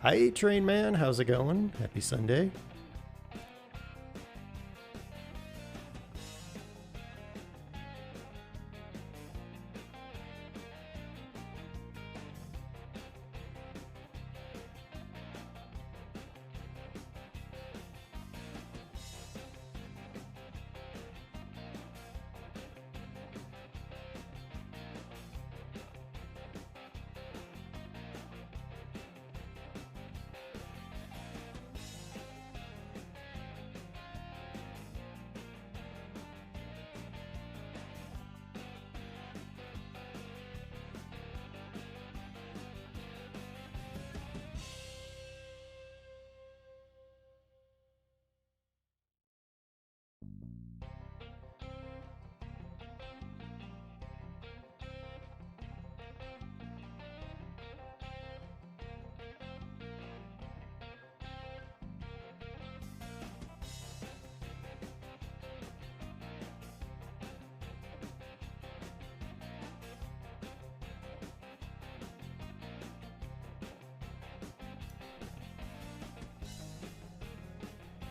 Hi, Train Man. How's it going? Happy Sunday.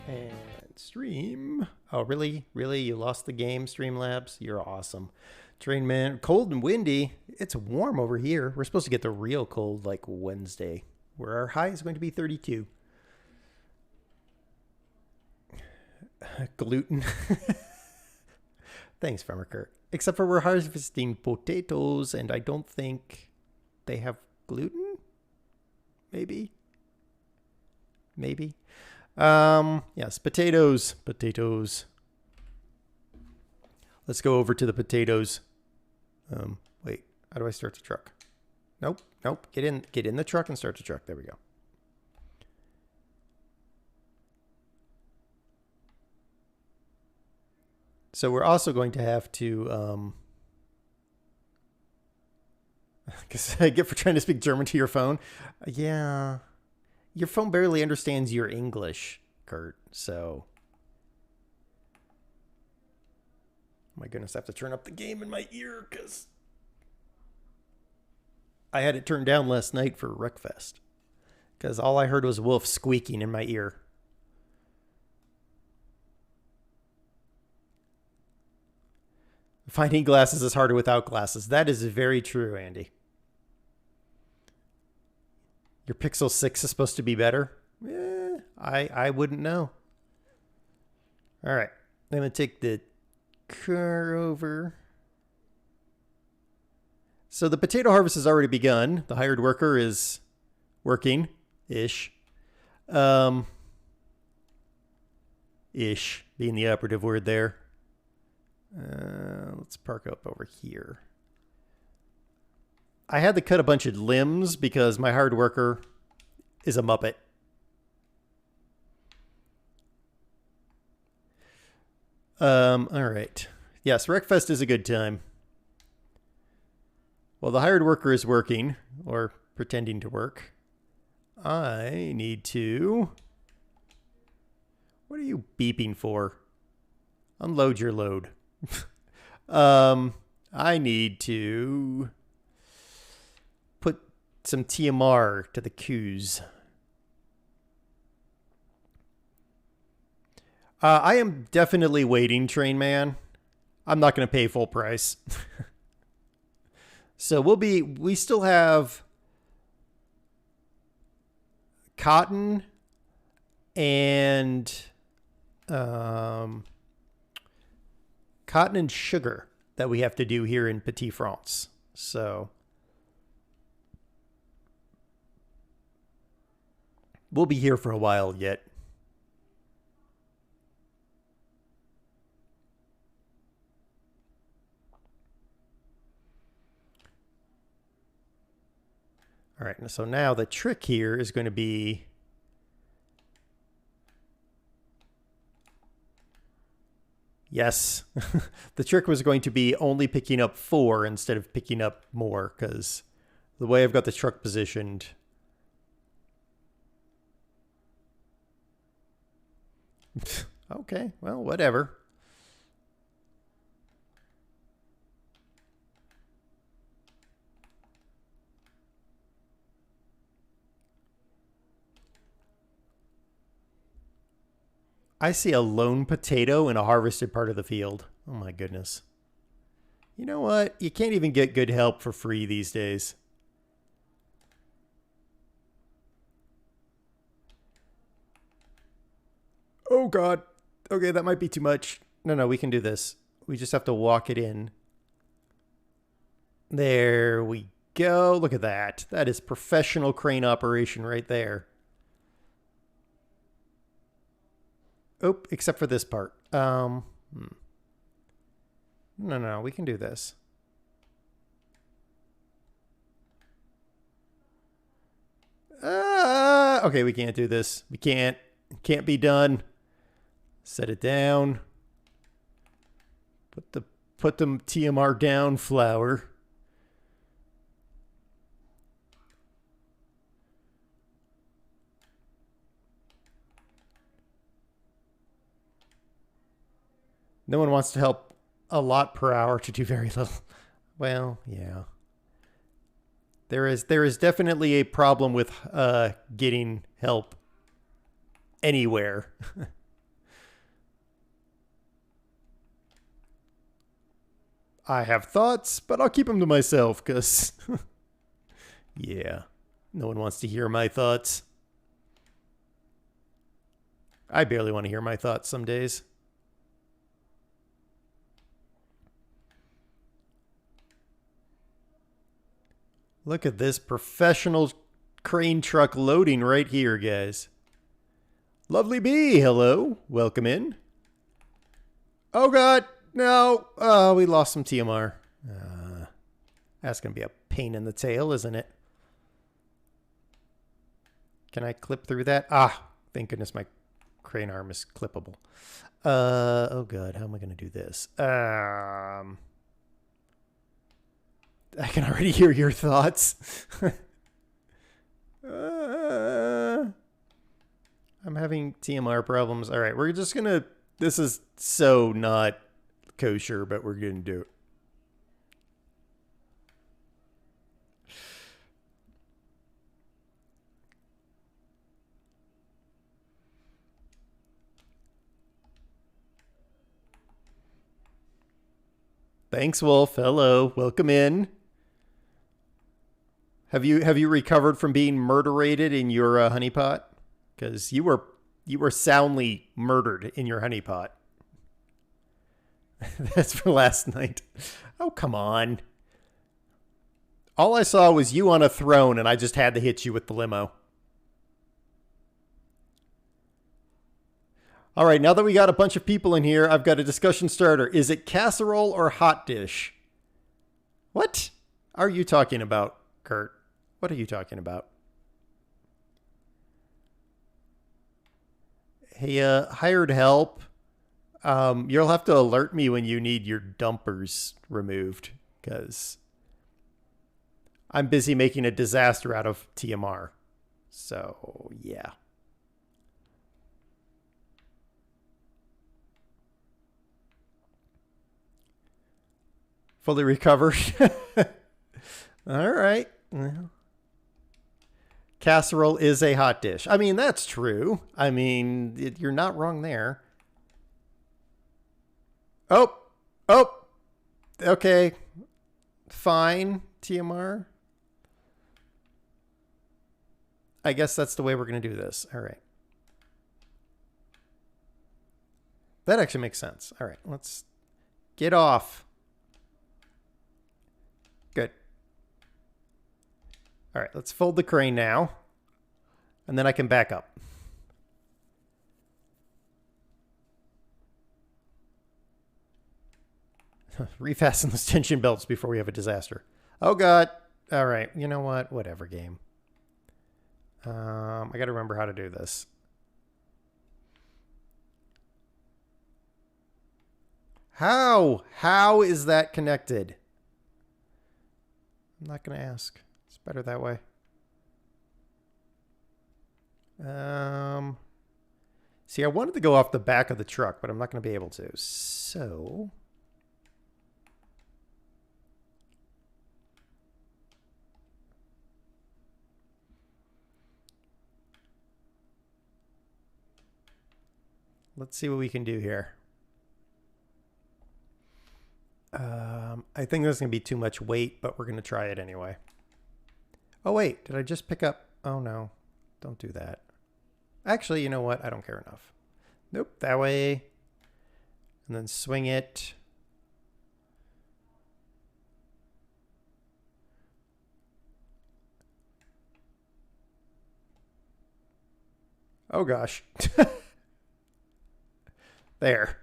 And stream. Oh, really? Really? You lost the game, Streamlabs? You're awesome. Train Man. Cold and windy. It's warm over here. We're supposed to get the real cold like Wednesday, where our high is going to be 32. Gluten. Thanks, Farmer Kurt. Except for we're harvesting potatoes, and I don't think they have gluten? Maybe? Maybe? Yes, potatoes. Potatoes. Let's go over to the potatoes. Wait, how do I start the truck? Nope, nope. Get in the truck and start the truck. There we go. So we're also going to have to, because I get for trying to speak German to your phone. Yeah. Your phone barely understands your English, Kurt, so. My goodness, I have to turn up the game in my ear because I had it turned down last night for Wreckfest. Because all I heard was Wolf squeaking in my ear. Finding glasses is harder without glasses. That is very true, Andy. Your Pixel 6 is supposed to be better? I wouldn't know. All right. I'm going to take the car over. So the potato harvest has already begun. The hired worker is working-ish. Ish being the operative word there. Let's park up over here. I had to cut a bunch of limbs because my hard worker is a Muppet. All right. Yes, Wreckfest is a good time. Well, the hired worker is working, or pretending to work. I need to... What are you beeping for? Unload your load. I need to... put some TMR to the queues. I am definitely waiting, Train Man. I'm not going to pay full price. So we still have cotton and sugar that we have to do here in Petite France. So we'll be here for a while yet. All right, so now the trick here is going to be yes. The trick was going to be only picking up 4 instead of picking up more because the way I've got the truck positioned. Okay, well, whatever. I see a lone potato in a harvested part of the field. Oh my goodness. You know what? You can't even get good help for free these days. Oh God. Okay, that might be too much. No, we can do this. We just have to walk it in. There we go. Look at that. That is professional crane operation right there. Oh, except for this part. No, we can do this. Okay, we can't do this. We can't. Can't be done. Set it down. Put the TMR down, flour. No one wants to help a lot per hour to do very little. Well, yeah. There is definitely a problem with getting help anywhere. I have thoughts, but I'll keep them to myself because, yeah, no one wants to hear my thoughts. I barely want to hear my thoughts some days. Look at this professional crane truck loading right here, guys. Lovely bee, hello. Welcome in. Oh, God. No. Oh, we lost some TMR. That's going to be a pain in the tail, isn't it? Can I clip through that? Ah, thank goodness my crane arm is clippable. Oh, God. How am I going to do this? I can already hear your thoughts. I'm having TMR problems. All right, we're just going to... This is so not kosher, but we're going to do it. Thanks, Wolf. Hello. Welcome in. Have you recovered from being murderated in your honeypot? Because you were soundly murdered in your honeypot. That's for last night. Oh, come on. All I saw was you on a throne, and I just had to hit you with the limo. All right, now that we got a bunch of people in here, I've got a discussion starter. Is it casserole or hot dish? What are you talking about, Kurt? What are you talking about? Hey, hired help. You'll have to alert me when you need your dumpers removed, because I'm busy making a disaster out of TMR. So, yeah. Fully recovered. All right. Well, casserole is a hot dish. I mean, that's true. I mean, you're not wrong there. Oh. Okay. Fine, TMR. I guess that's the way we're going to do this. All right. That actually makes sense. All right, let's get off. Good. All right, let's fold the crane now. And then I can back up. Refasten those tension belts before we have a disaster. Oh, God. All right, you know what? Whatever, game. I got to remember how to do this. How? How is that connected? I'm not going to ask. It's better that way. See, I wanted to go off the back of the truck, but I'm not going to be able to. So... Let's see what we can do here. I think there's going to be too much weight, but we're going to try it anyway. Oh, wait. Did I just pick up? Oh, no. Don't do that. Actually, you know what? I don't care enough. Nope. That way. And then swing it. Oh, gosh. There.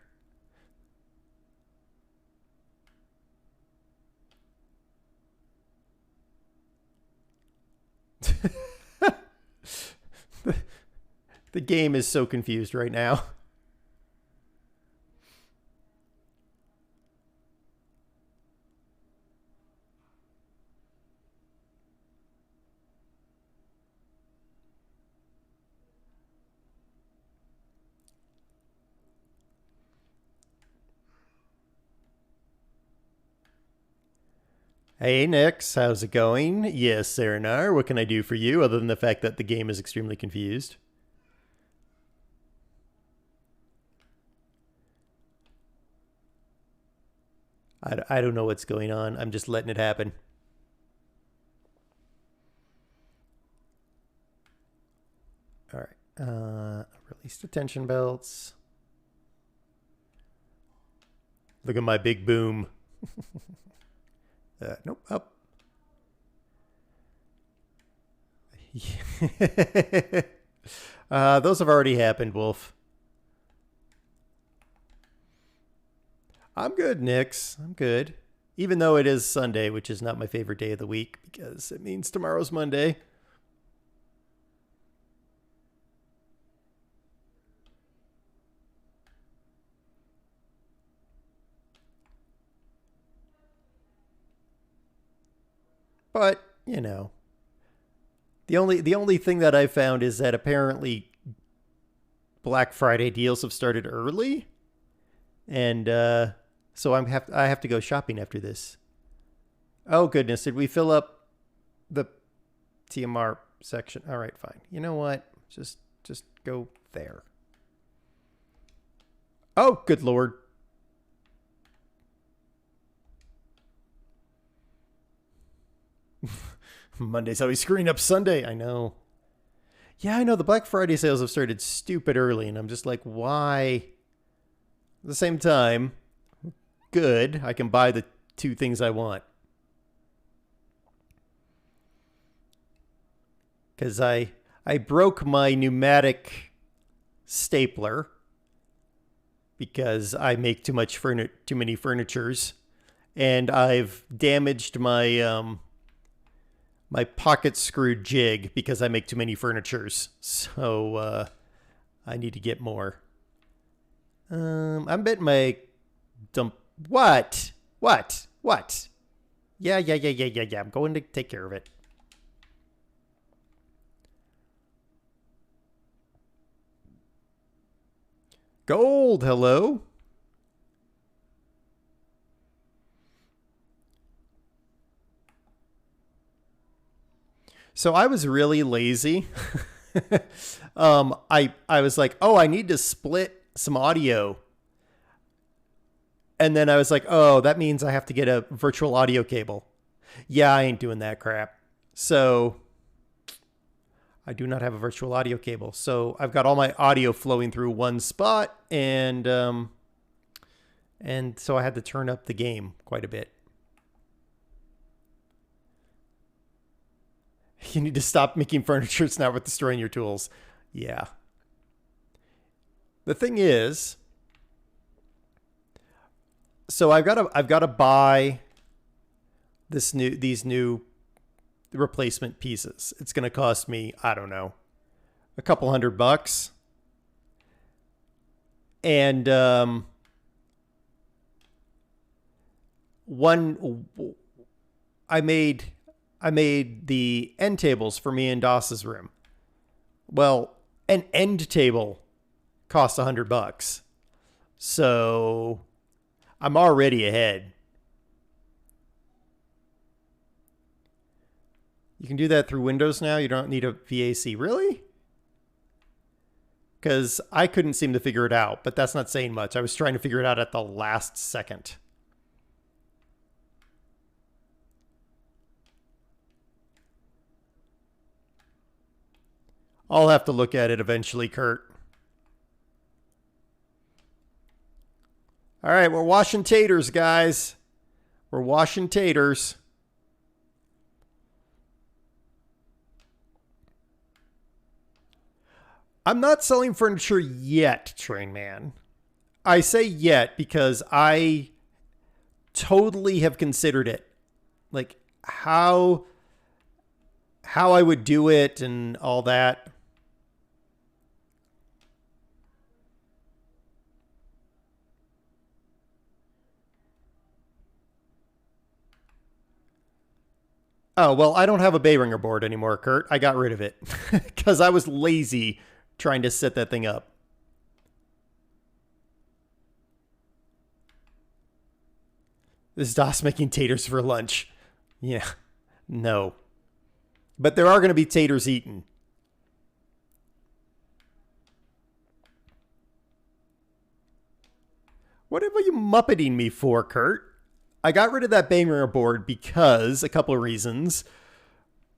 The game is so confused right now. Hey, Nix, how's it going? Yes, Serenar, what can I do for you other than the fact that the game is extremely confused? I don't know what's going on. I'm just letting it happen. All right. Release the tension belts. Look at my big boom. Nope, up. Those have already happened, Wolf. I'm good, Nix. I'm good. Even though it is Sunday, which is not my favorite day of the week because it means tomorrow's Monday. But, you know, the only thing that I found is that apparently Black Friday deals have started early, and so I have to go shopping after this. Oh goodness, did we fill up the TMR section? All right, fine. You know what? Just go there. Oh, good lord. Monday's always screwing up Sunday. I know. Yeah, I know. The Black Friday sales have started stupid early, and I'm just like, why? At the same time, good. I can buy the two things I want. Because I broke my pneumatic stapler because I make too many furnitures, and I've damaged my my pocket screw jig because I make too many furnitures. So I need to get more. I'm betting my dump. What? What? What? Yeah. I'm going to take care of it. Gold, hello. So I was really lazy. I was like, oh, I need to split some audio. And then I was like, oh, that means I have to get a virtual audio cable. Yeah, I ain't doing that crap. So I do not have a virtual audio cable. So I've got all my audio flowing through one spot, and so I had to turn up the game quite a bit. You need to stop making furniture. It's not worth destroying your tools. Yeah. The thing is, so I've got to buy these new replacement pieces. It's going to cost me, I don't know, a couple $100. And one I made the end tables for me and Doss's room. Well, an end table costs $100. So I'm already ahead. You can do that through Windows now. You don't need a VAC. Really? because I couldn't seem to figure it out, but that's not saying much. I was trying to figure it out at the last second. I'll have to look at it eventually, Kurt. All right, we're washing taters, guys. We're washing taters. I'm not selling furniture yet, Train Man. I say yet because I totally have considered it. Like how I would do it and all that. Oh, well, I don't have a Bayringer board anymore, Kurt. I got rid of it because I was lazy trying to set that thing up. This is DOS making taters for lunch. Yeah, no. But there are going to be taters eaten. What are you muppeting me for, Kurt? I got rid of that Bayringer board because a couple of reasons.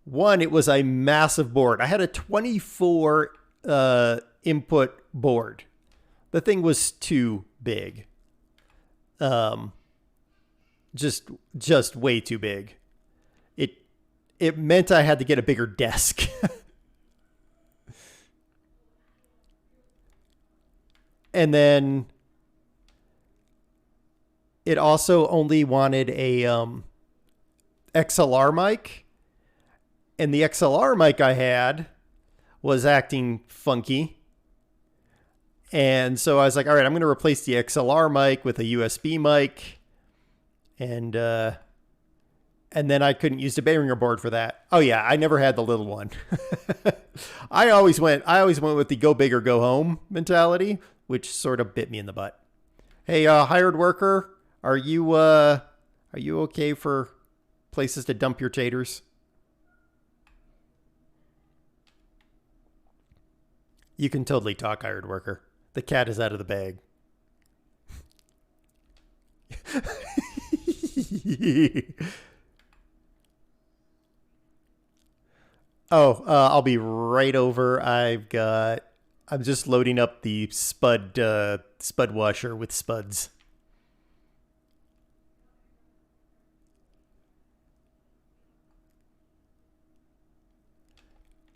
One, it was a massive board. I had a 24 input board. The thing was too big. Just way too big. It meant I had to get a bigger desk. And then it also only wanted a XLR mic. And the XLR mic I had was acting funky. And so I was like, all right, I'm going to replace the XLR mic with a USB mic. And then I couldn't use the Behringer board for that. Oh yeah, I never had the little one. I always went with the go big or go home mentality, which sort of bit me in the butt. Hey, hired worker, are you okay for places to dump your taters? You can totally talk, hired worker. The cat is out of the bag. I'll be right over. I'm just loading up the spud washer with spuds.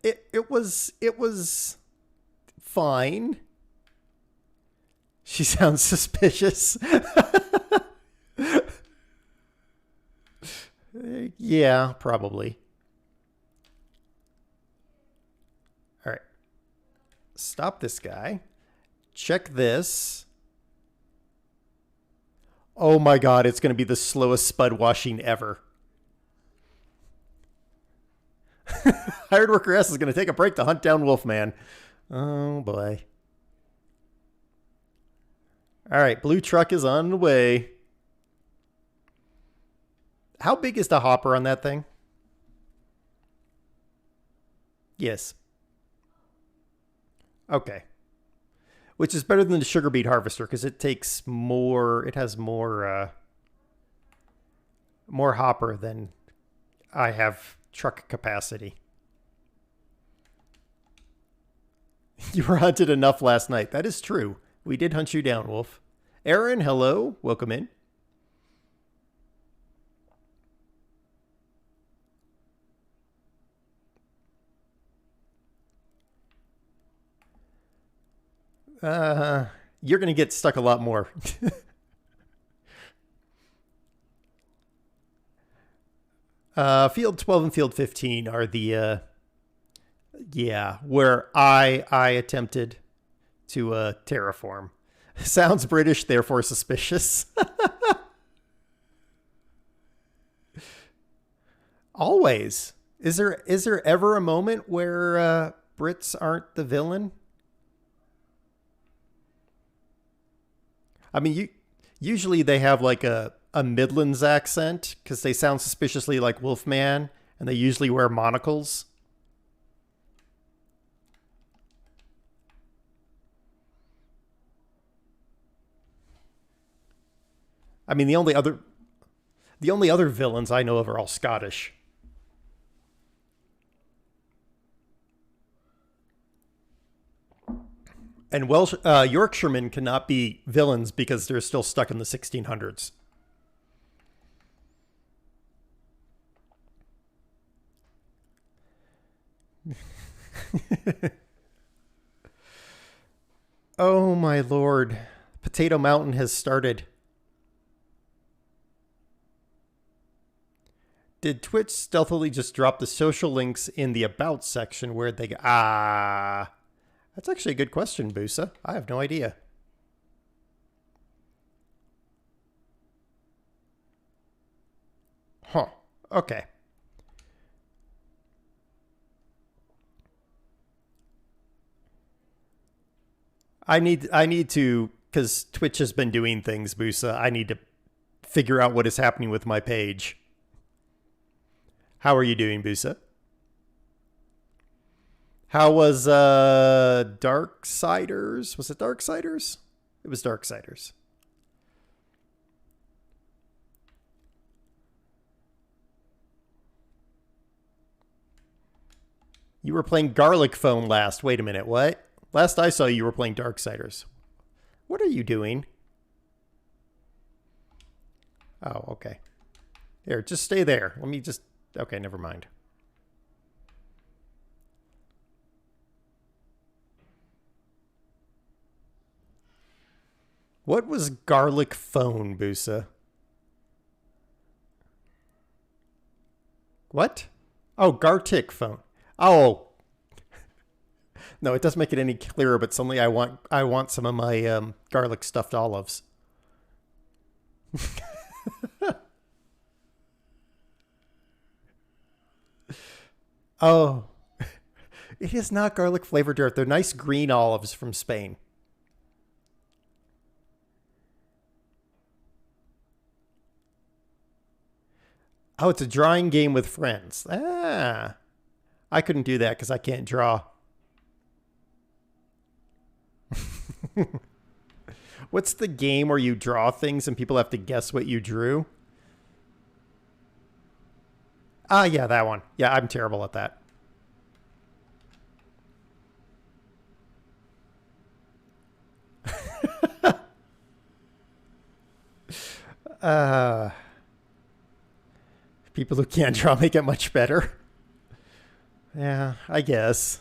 It was fine. She sounds suspicious. Yeah, probably. All right. Stop this guy. Check this. Oh my God, it's going to be the slowest spud washing ever. Hired Worker S is going to take a break to hunt down Wolfman. Oh boy. All right, blue truck is on the way. How big is the hopper on that thing? Yes. Okay. Which is better than the sugar beet harvester because it takes more. It has more hopper than I have truck capacity. You were hunted enough last night. That is true. We did hunt you down, Wolf. Aaron, hello. Welcome in. You're going to get stuck a lot more. Field 12 and Field 15 are the, where I attempted to terraform. Sounds British, therefore suspicious. Always. Is there ever a moment where Brits aren't the villain? I mean, usually they have like a Midlands accent because they sound suspiciously like Wolfman, and they usually wear monocles. I mean, the only other villains I know of are all Scottish. And Welsh Yorkshiremen cannot be villains because they're still stuck in the 1600s. Oh my lord. Potato Mountain has started. Did Twitch stealthily just drop the social links in the About section where they go? Ah, that's actually a good question, Busa. I have no idea. Huh. Okay. I need to, because Twitch has been doing things, Busa. I need to figure out what is happening with my page. How are you doing, Busa? How was Darksiders? Was it Darksiders? It was Darksiders. You were playing Garlic Phone last. Wait a minute, what? Last I saw you were playing Darksiders. What are you doing? Oh, okay. Here, just stay there. Let me just... Okay, never mind. What was Garlic Phone, Busa? What? Oh, Gartic Phone. Oh. No, it doesn't make it any clearer, but suddenly I want some of my garlic stuffed olives. Oh. It is not garlic flavored dirt. They're nice green olives from Spain. Oh, it's a drawing game with friends. Ah. I couldn't do that because I can't draw. What's the game where you draw things and people have to guess what you drew? Ah, yeah, that one. Yeah, I'm terrible at that. uh, People who can't draw make it much better. Yeah, I guess.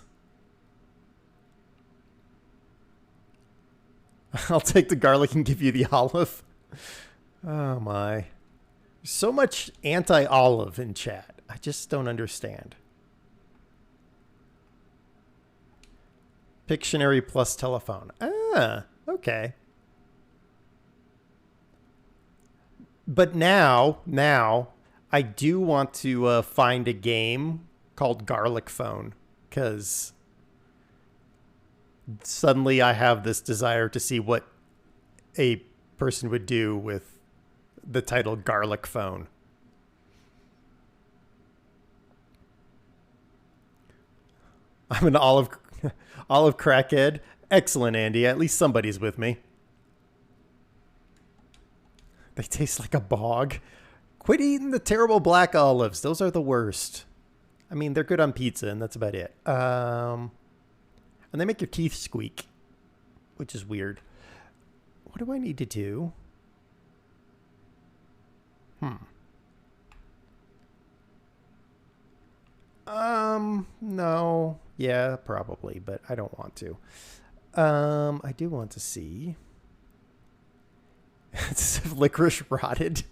I'll take the garlic and give you the olive. Oh my. So much anti-olive in chat. I just don't understand. Pictionary plus telephone. Ah, okay. But now, I do want to find a game called Garlic Phone because suddenly I have this desire to see what a person would do with the title Garlic Phone. I'm an olive crackhead. Excellent, Andy. At least somebody's with me. They taste like a bog. Quit eating the terrible black olives. Those are the worst. I mean, they're good on pizza, and that's about it. And they make your teeth squeak, which is weird. What do I need to do? No. Yeah, probably, but I don't want to. I do want to see. It's licorice rotted.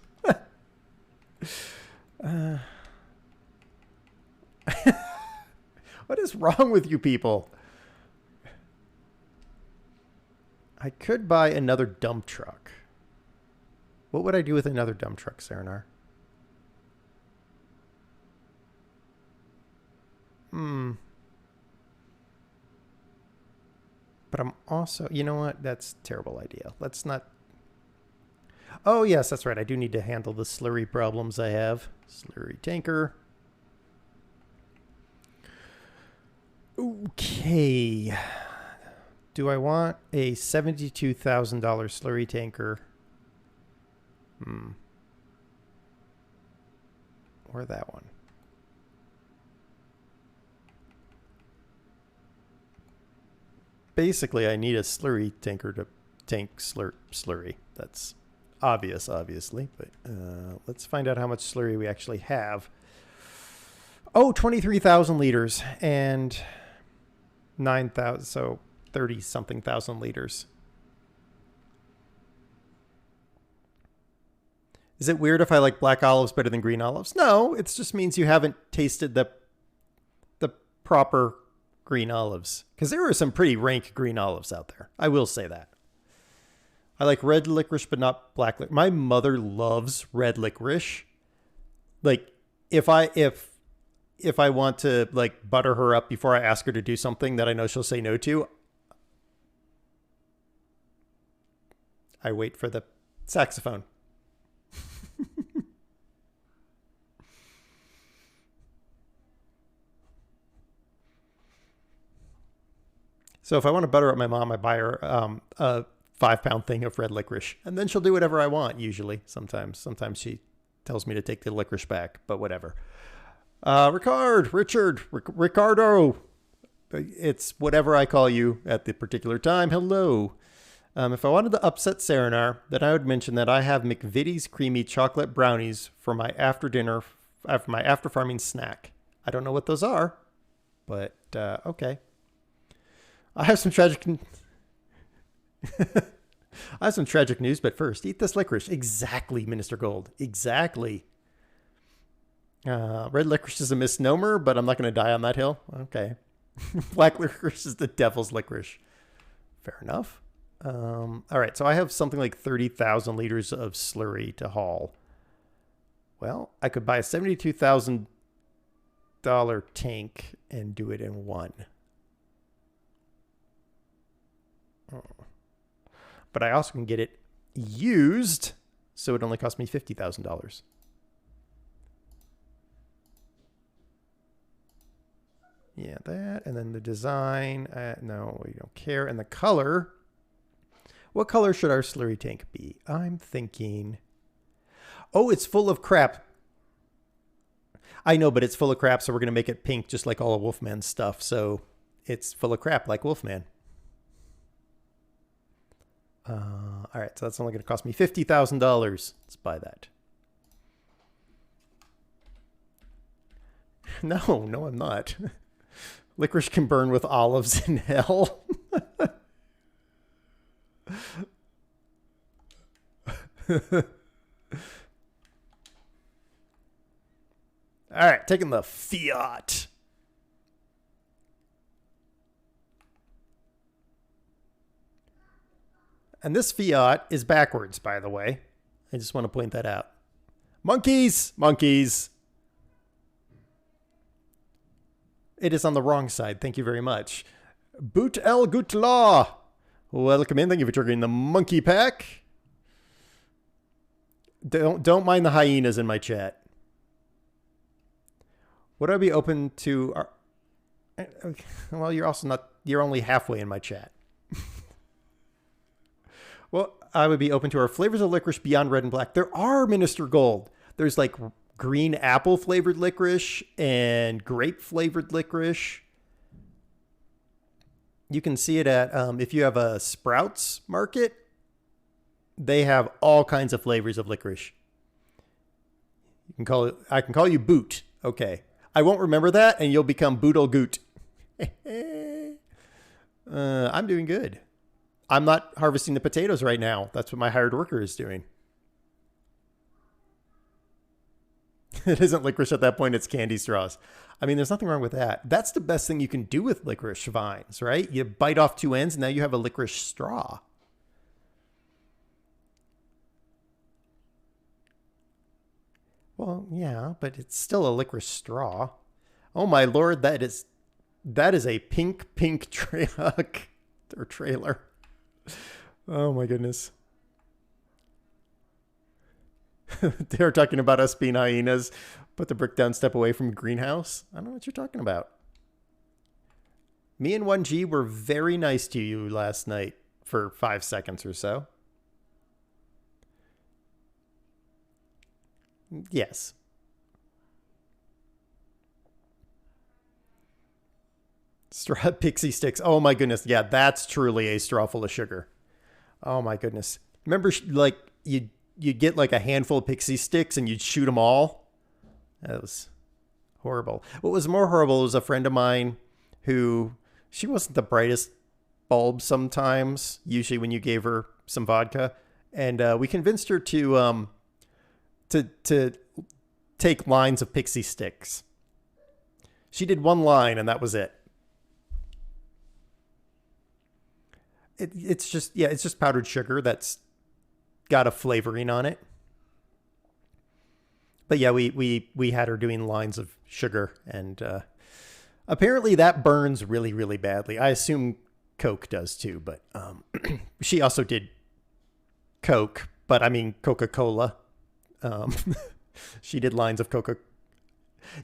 What is wrong with you people? I could buy another dump truck. What would I do with another dump truck, Serenar? But I'm also... You know what? That's a terrible idea. Let's not... Oh, yes, that's right. I do need to handle the slurry problems I have. Slurry tanker. Okay. Do I want a $72,000 slurry tanker? Hmm. Or that one. Basically, I need a slurry tanker to tank slurry. That's obvious, obviously. But let's find out how much slurry we actually have. Oh, 23,000 liters and 9,000, so 30 something thousand liters. Is it weird if I like black olives better than green olives? No, it just means you haven't tasted the proper green olives. Because there are some pretty rank green olives out there. I will say that. I like red licorice, but not black licorice. My mother loves red licorice. Like, if I want to like butter her up before I ask her to do something that I know she'll say no to, I wait for the saxophone. So if I want to butter up my mom, I buy her a 5-pound thing of red licorice, and then she'll do whatever I want. Usually, sometimes she tells me to take the licorice back, but whatever. Ricardo. It's whatever I call you at the particular time. Hello. If I wanted to upset Serenar, then I would mention that I have McVitie's creamy chocolate brownies for my after farming snack. I don't know what those are, but okay. I have some tragic news, but first, eat this licorice. Exactly, Minister Gold. Exactly. Red licorice is a misnomer, but I'm not going to die on that hill. Okay. Black licorice is the devil's licorice. Fair enough. All right, so I have something like 30,000 liters of slurry to haul. Well, I could buy a $72,000 tank and do it in one. But I also can get it used, so it only cost me $50,000. Yeah, that. And then the design. No, we don't care. And the color. What color should our slurry tank be? I'm thinking. Oh, it's full of crap. I know, but it's full of crap, so we're going to make it pink just like all of Wolfman's stuff. So it's full of crap like Wolfman. All right, so that's only going to cost me $50,000. Let's buy that. No, I'm not. Licorice can burn with olives in hell. All right, taking the Fiat. And this Fiat is backwards, by the way. I just want to point that out. Monkeys! Monkeys! It is on the wrong side. Thank you very much. Boot El Gutla. Welcome in. Thank you for triggering the monkey pack. Don't mind the hyenas in my chat. Would I be open to... Well, you're only halfway in my chat. Well, I would be open to our flavors of licorice beyond red and black. There are, Minister Gold. There's like green apple flavored licorice and grape flavored licorice. You can see it at, if you have a Sprouts market, they have all kinds of flavors of licorice. I can call you Boot. Okay. I won't remember that and you'll become Boodle Goot. I'm doing good. I'm not harvesting the potatoes right now. That's what my hired worker is doing. It isn't licorice at that point. It's candy straws. I mean, there's nothing wrong with that. That's the best thing you can do with licorice vines, right? You bite off two ends and now you have a licorice straw. Well, yeah, but it's still a licorice straw. Oh my Lord, that is a pink truck or trailer. Oh my goodness. They're talking about us being hyenas. Put the brick down, step away from greenhouse. I don't know what you're talking about. Me and 1G were very nice to you last night for 5 seconds or so. Yes. Straw pixie sticks. Oh my goodness. Yeah, that's truly a straw full of sugar. Oh my goodness. Remember, like you'd get like a handful of pixie sticks and you'd shoot them all. That was horrible. What was more horrible was a friend of mine who she wasn't the brightest bulb sometimes. Usually when you gave her some vodka, and we convinced her to take lines of pixie sticks. She did one line and that was it. It's just powdered sugar that's got a flavoring on it. But yeah, we had her doing lines of sugar, and apparently that burns really, really badly. I assume Coke does too, but she also did Coke, but I mean Coca-Cola. Um, she did lines of Coca.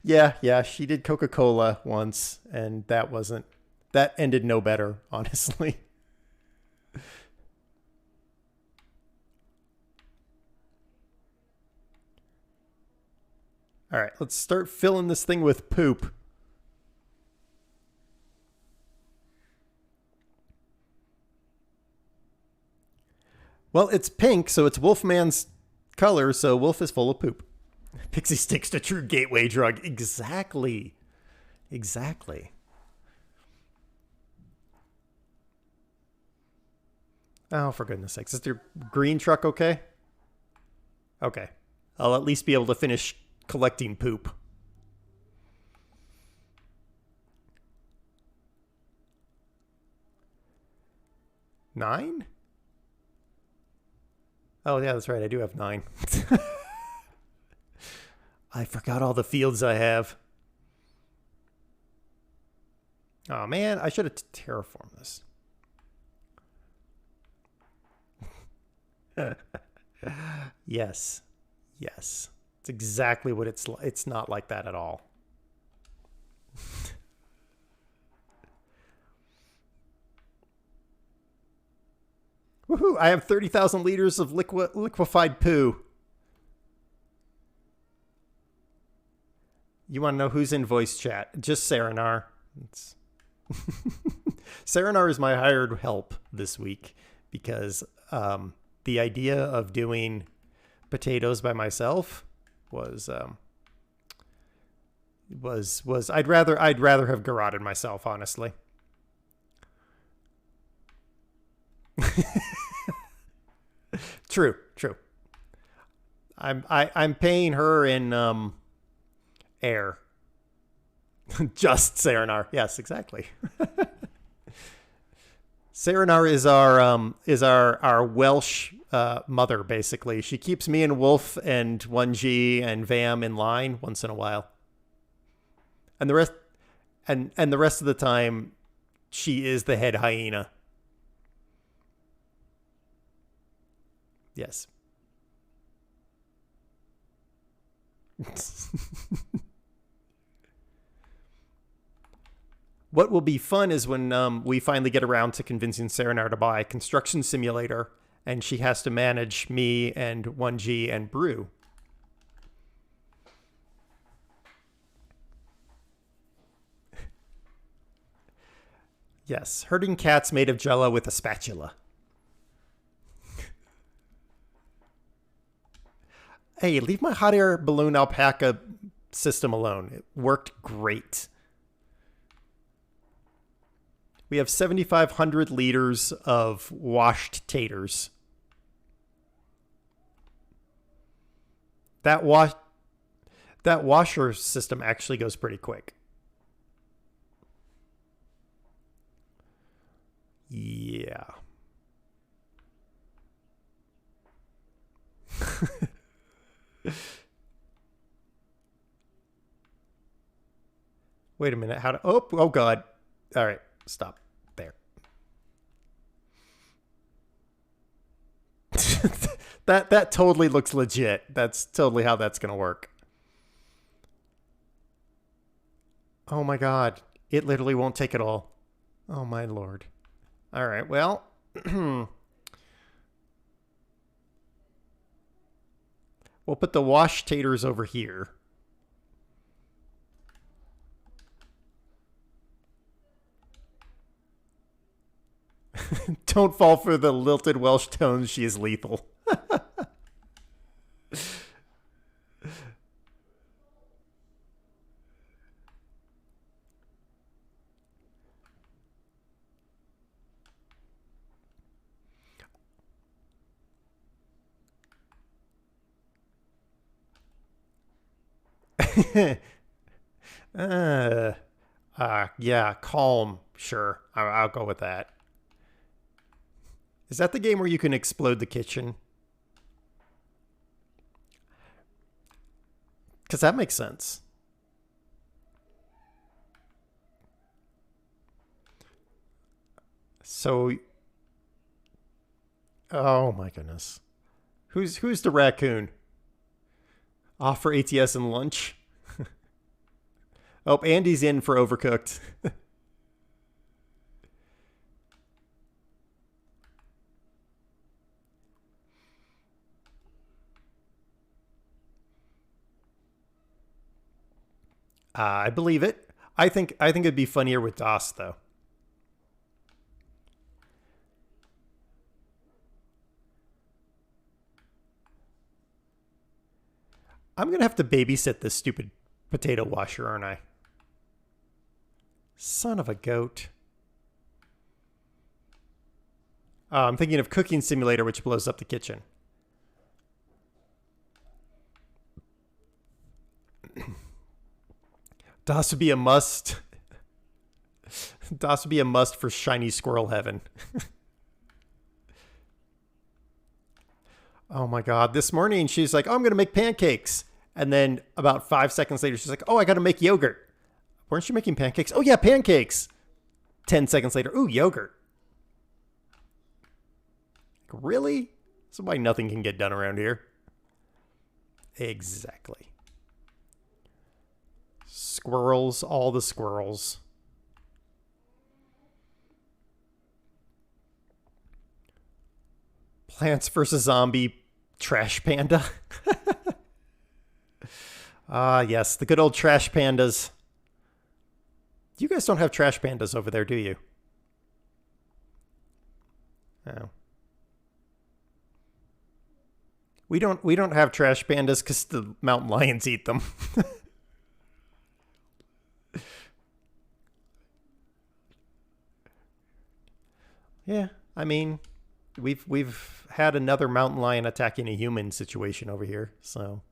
Yeah, she did Coca-Cola once, and that ended no better, honestly. All right, let's start filling this thing with poop. Well, it's pink, so it's Wolfman's color, so Wolf is full of poop. Pixie Stick's the true gateway drug. Exactly. Exactly. Oh, for goodness sakes. Is your green truck okay? Okay. I'll at least be able to finish collecting poop. Nine? Oh, yeah, that's right. I do have nine. I forgot all the fields I have. Oh, man. I should have terraformed this. Yes. Yes. It's exactly what it's like. It's not like that at all. Woohoo! I have 30,000 liters of liquefied poo. You want to know who's in voice chat? Just Saranar. It's Saranar is my hired help this week because the idea of doing potatoes by myself was I'd rather have garroted myself, honestly. True. I'm paying her in air. Just Saranar. Yes, exactly. Saranar is our Welsh mother, basically. She keeps me and Wolf and 1G and Vam in line once in a while. And the rest of the time she is the head hyena. Yes. What will be fun is when we finally get around to convincing Saranar to buy Construction Simulator, and she has to manage me and 1G and Brew. Yes, herding cats made of Jello with a spatula. Hey, leave my hot air balloon alpaca system alone. It worked great. We have 7,500 liters of washed taters. That washer system actually goes pretty quick. Yeah. Wait a minute. How to? Oh God. All right. Stop there. That totally looks legit. That's totally how that's gonna work. Oh my God. It literally won't take it all. Oh my Lord. All right. Well. We'll put the wash taters over here. Don't fall for the lilted Welsh tones. She is lethal. Yeah, calm. Sure, I'll go with that. Is that the game where you can explode the kitchen? Because that makes sense. So, oh my goodness, who's the raccoon? Off for ATS and lunch. Oh, Andy's in for Overcooked. I believe it. I think it'd be funnier with DOS though. I'm gonna have to babysit this stupid potato washer, aren't I? Son of a goat. I'm thinking of Cooking Simulator, which blows up the kitchen. DOS would be a must. DOS would be a must for shiny squirrel heaven. Oh my God. This morning she's like, oh, I'm going to make pancakes. And then about 5 seconds later, she's like, oh, I got to make yogurt. Weren't you making pancakes? Oh, yeah, pancakes. 10 seconds later, ooh, yogurt. Really? That's why nothing can get done around here. Exactly. Squirrels, all the squirrels. Plants vs. Zombie Trash Panda. Ah, yes, the good old Trash Pandas. You guys don't have Trash Pandas over there, do you? No. We don't have Trash Pandas because the mountain lions eat them. Yeah, I mean, we've had another mountain lion attacking a human situation over here, so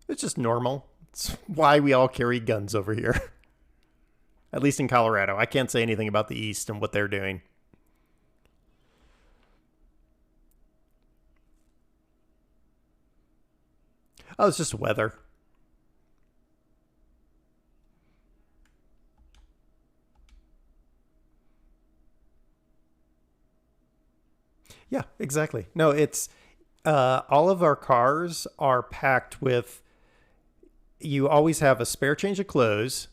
it's just normal. It's why we all carry guns over here. At least in Colorado. I can't say anything about the East and what they're doing. Oh, it's just weather. Yeah, exactly. No, it's all of our cars are packed with. You always have a spare change of clothes.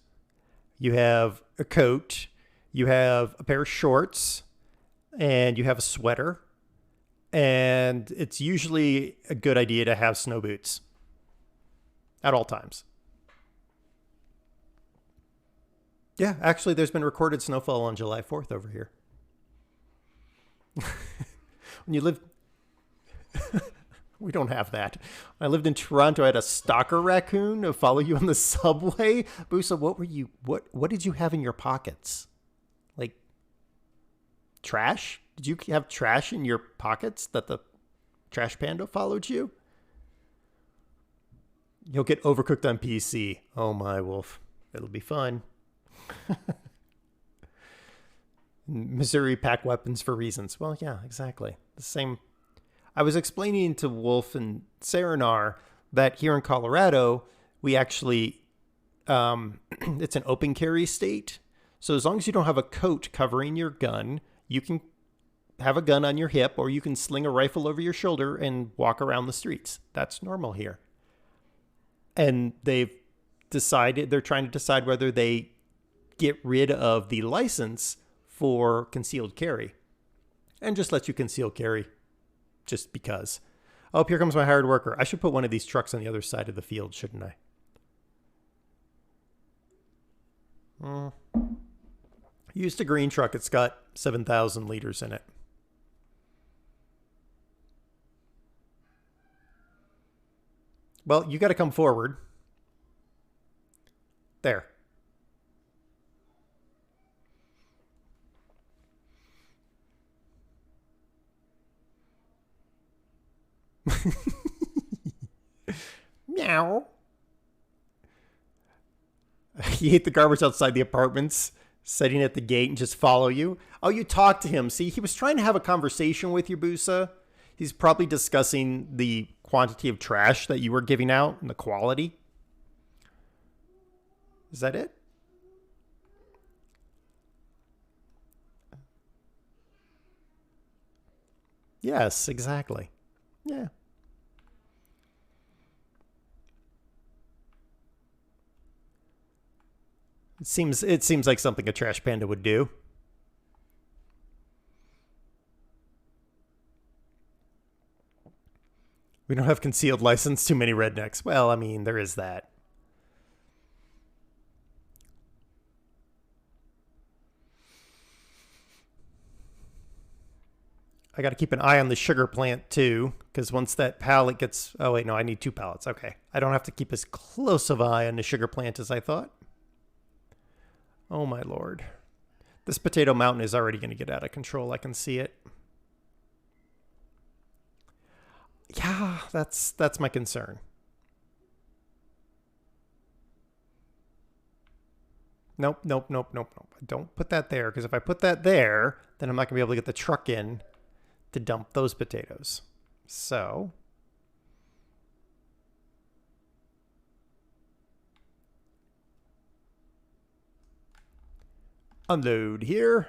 You have a coat. You have a pair of shorts, and you have a sweater. And it's usually a good idea to have snow boots at all times. Yeah, actually, there's been recorded snowfall on July 4th over here. When you live, we don't have that. When I lived in Toronto, I had a stalker raccoon follow you on the subway. Busa, what did you have in your pockets? Like trash? Did you have trash in your pockets that the trash panda followed you? You'll get overcooked on PC. Oh my wolf. It'll be fun. Missouri pack weapons for reasons. Well, yeah, exactly. The same. I was explaining to Wolf and Serenar that here in Colorado, we actually, it's an open carry state. So as long as you don't have a coat covering your gun, you can have a gun on your hip or you can sling a rifle over your shoulder and walk around the streets. That's normal here. And they're trying to decide whether they get rid of the license for concealed carry and just let you conceal carry just because. Oh, here comes my hired worker. I should put one of these trucks on the other side of the field, shouldn't I? Used a green truck. It's got 7,000 liters in it. Well, you got to come forward. There. Meow. You hate the garbage outside the apartments, sitting at the gate and just follow you. Oh, you talk to him. See, he was trying to have a conversation with you, Busa. He's probably discussing the quantity of trash that you were giving out and the quality. Is that it? Yes, exactly. Yeah. It seems like something a trash panda would do. We don't have concealed license, too many rednecks. Well, I mean, there is that. I got to keep an eye on the sugar plant too, because once that pallet gets... Oh, wait, no, I need 2 pallets. Okay. I don't have to keep as close of an eye on the sugar plant as I thought. Oh, my Lord. This potato mountain is already going to get out of control. I can see it. Yeah, that's my concern. Nope, nope, nope, nope, nope. Don't put that there, because if I put that there, then I'm not going to be able to get the truck in to dump those potatoes. So... unload here.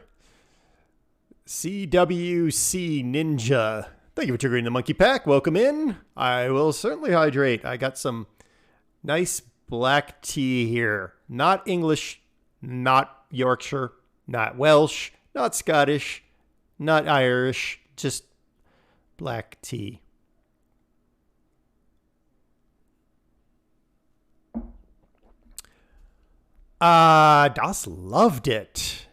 CWC Ninja. Thank you for triggering the monkey pack. Welcome in. I will certainly hydrate. I got some nice black tea here. Not English, not Yorkshire, not Welsh, not Scottish, not Irish, just black tea. Das loved it.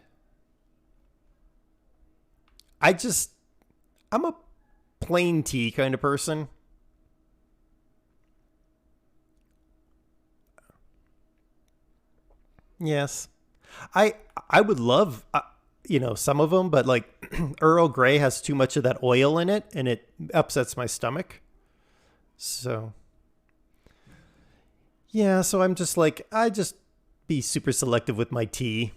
I'm a plain tea kind of person. Yes. I would love, some of them, but like Earl Grey has too much of that oil in it and it upsets my stomach. So, yeah, so I'm just like, I just be super selective with my tea.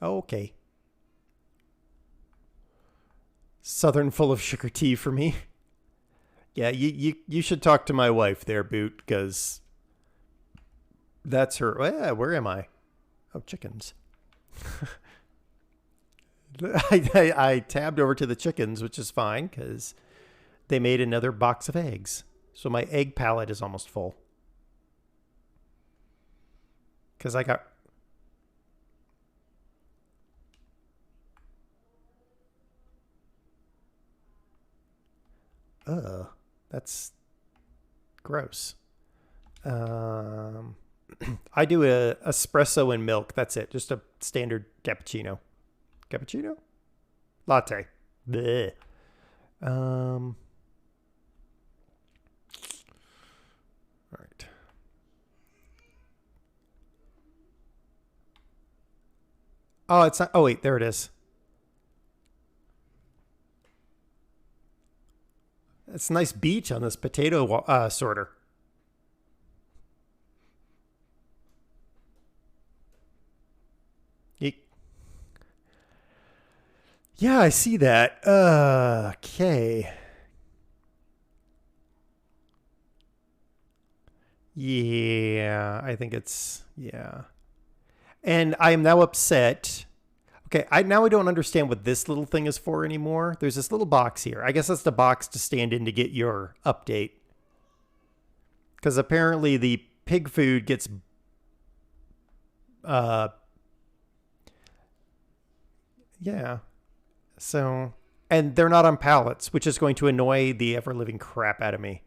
Okay. Southern full of sugar tea for me. Yeah, you should talk to my wife there, Boot, because that's her. Where am I? Oh, chickens. I tabbed over to the chickens, which is fine because they made another box of eggs. So my egg pallet is almost full. Because I got... that's gross. I do a espresso and milk. That's it. Just a standard cappuccino. Cappuccino? Latte. Bleh. All right. Oh, it's not. Oh, wait, there it is. It's a nice beach on this potato sorter. Yeah, I see that. Okay. Yeah, I think it's... yeah. And I am now upset. Okay, I don't understand what this little thing is for anymore. There's this little box here. I guess that's the box to stand in to get your update. Because apparently the pig food gets... yeah. So, and they're not on pallets, which is going to annoy the ever-living crap out of me.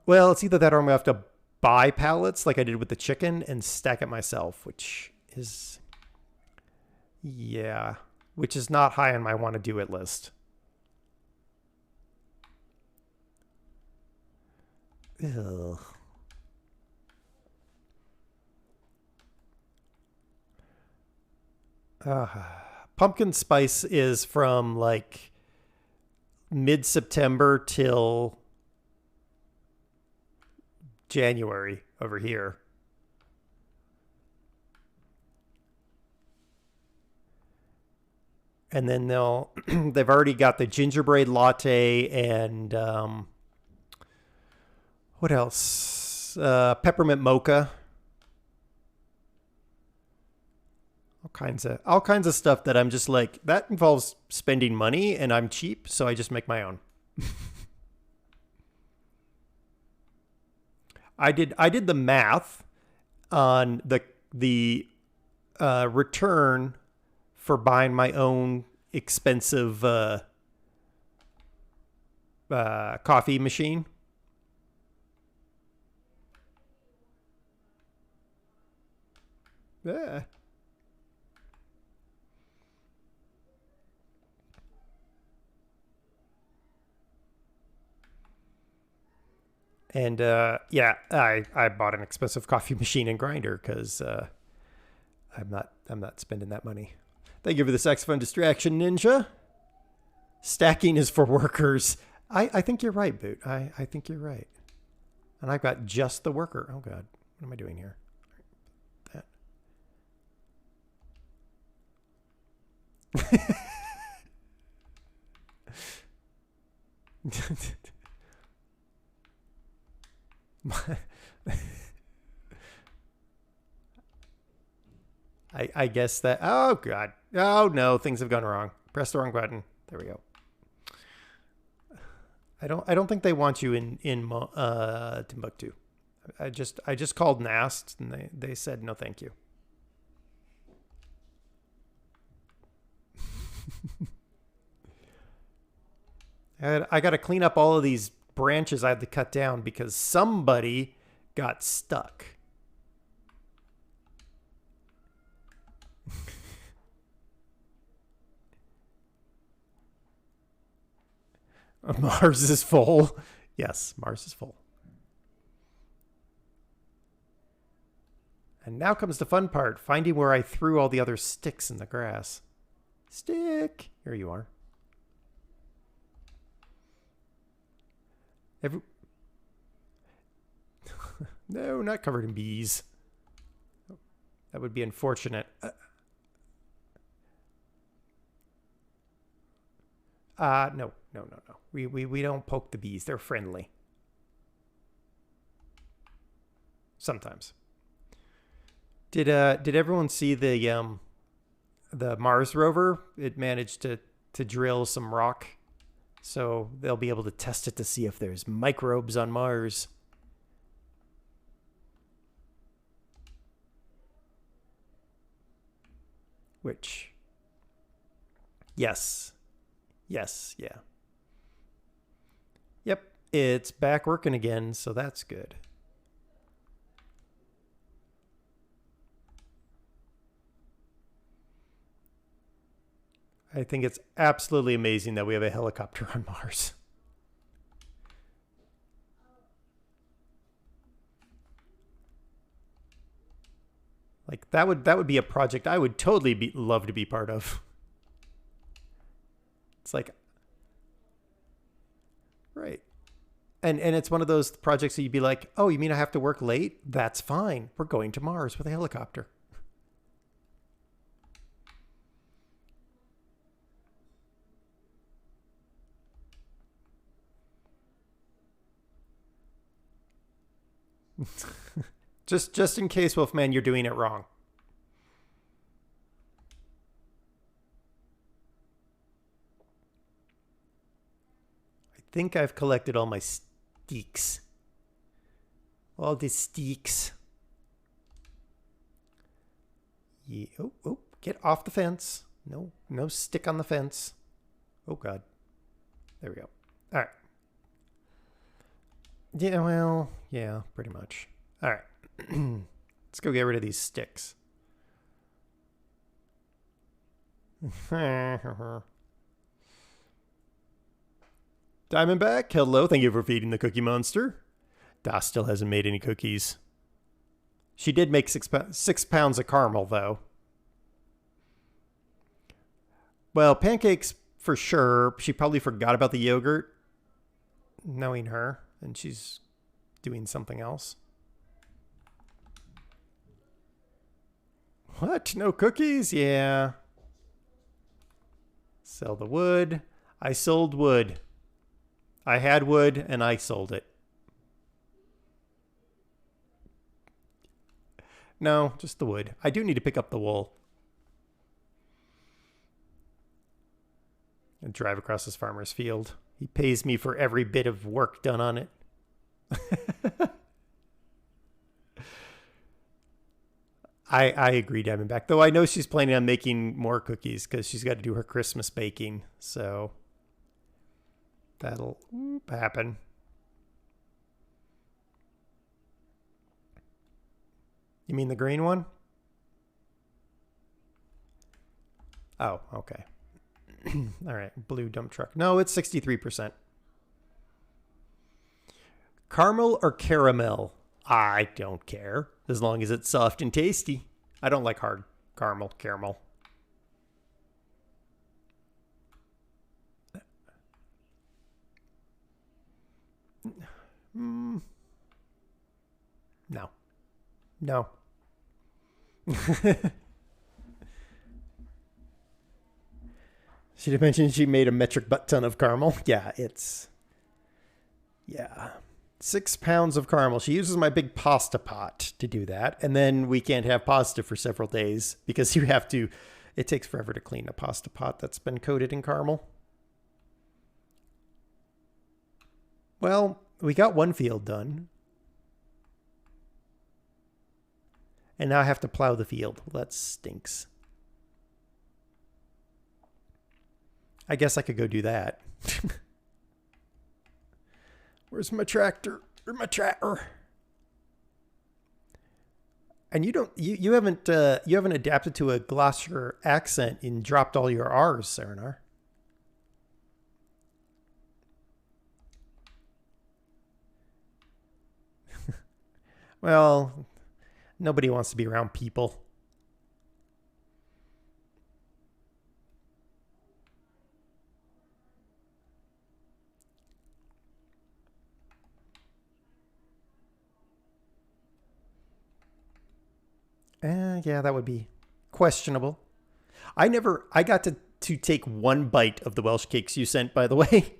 Well, it's either that or I'm going to have to buy pallets like I did with the chicken and stack it myself, which is, yeah, which is not high on my want to do it list. Ugh. Pumpkin spice is from like mid-September till January over here. And then they've already got the gingerbread latte and what else? Peppermint mocha. All kinds of stuff that I'm just like, that involves spending money and I'm cheap, so I just make my own. I did the math on the return for buying my own expensive coffee machine. Yeah. And yeah, I bought an expensive coffee machine and grinder because I'm not spending that money. Thank you for the saxophone distraction, Ninja. Stacking is for workers. I think you're right, Boot. I think you're right. And I've got just the worker. Oh God, what am I doing here? That. I guess that. Oh God. Oh no, things have gone wrong. Press the wrong button. There we go. I don't think they want you in Timbuktu. I just called and asked, and they said no, thank you. I got to clean up all of these branches I had to cut down because somebody got stuck. Mars is full. Yes, Mars is full. And now comes the fun part, finding where I threw all the other sticks in the grass. Stick. Here you are. No, not covered in bees. That would be unfortunate. No. We don't poke the bees. They're friendly. Sometimes. Did everyone see the Mars rover? It managed to drill some rock, so they'll be able to test it to see if there's microbes on Mars. Which, yes, yeah. Yep, it's back working again, so that's good. I think it's absolutely amazing that we have a helicopter on Mars. Like that would be a project I would totally love to be part of. It's like, right. And it's one of those projects that you'd be like, oh, you mean I have to work late? That's fine. We're going to Mars with a helicopter. just in case, Wolfman, you're doing it wrong. I think I've collected all my steaks. All the steaks. Yeah. Oh, Get off the fence. No, no stick on the fence. Oh, God. There we go. All right. Yeah, well, yeah, pretty much. All right. Let's go get rid of these sticks. Diamondback, hello. Thank you for feeding the Cookie Monster. Das still hasn't made any cookies. She did make 6 pounds of caramel, though. Well, pancakes for sure. She probably forgot about the yogurt, knowing her, and she's doing something else. What? No cookies? Yeah. Sell the wood. I sold wood. I had wood and I sold it. No, just the wood. I do need to pick up the wool. And drive across this farmer's field. He pays me for every bit of work done on it. I agree, Diamondback. Though I know she's planning on making more cookies because she's got to do her Christmas baking. So that'll happen. You mean the green one? Oh, okay. All right, blue dump truck. No, it's 63%. Caramel or caramel? I don't care, as long as it's soft and tasty. I don't like hard caramel. No. No. She did mention she made a metric butt ton of caramel. Yeah, it's... Yeah. 6 pounds of caramel. She uses my big pasta pot to do that. And then we can't have pasta for several days because you have to... It takes forever to clean a pasta pot that's been coated in caramel. Well, we got one field done. And now I have to plow the field. Well, that stinks. I guess I could go do that. Where's my tractor? Where's my tractor? And you haven't adapted to a Gloucester accent and dropped all your R's, Serenar. Well, nobody wants to be around people. Yeah, that would be questionable. I got to take one bite of the Welsh cakes you sent, by the way.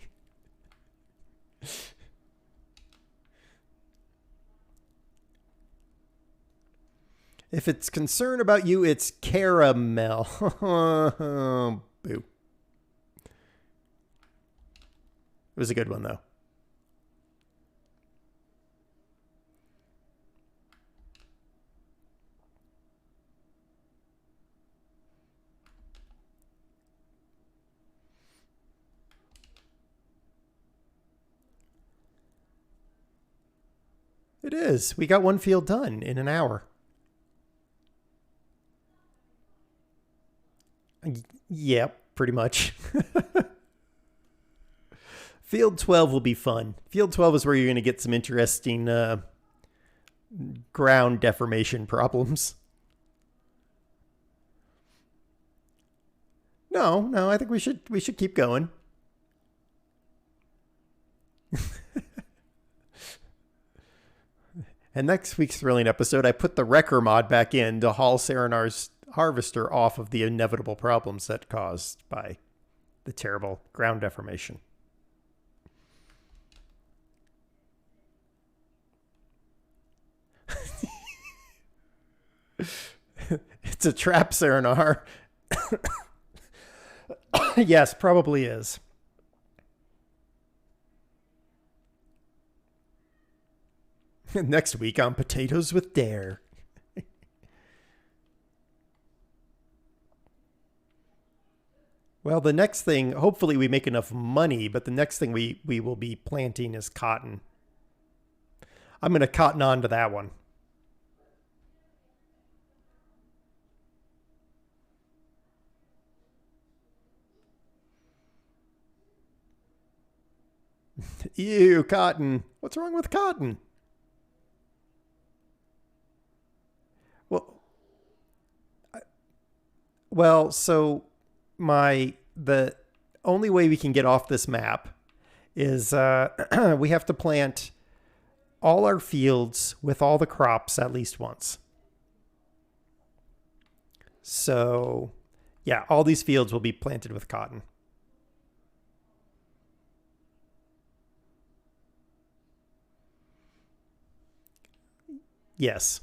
If it's concern about you, it's caramel. Boo. It was a good one, though. It is. We got one field done in an hour. Yep, pretty much. Field 12 will be fun. Field 12 is where you're going to get some interesting ground deformation problems. No, I think we should keep going. And next week's thrilling episode, I put the Wrecker mod back in to haul Serenar's harvester off of the inevitable problems that caused by the terrible ground deformation. It's a trap, Serenar. Yes, probably is. Next week on Potatoes with Dare. Well, the next thing, hopefully we make enough money, but the next thing we will be planting is cotton. I'm going to cotton on to that one. Ew, cotton. What's wrong with cotton? Well, so the only way we can get off this map is we have to plant all our fields with all the crops at least once. So, yeah, all these fields will be planted with cotton. Yes.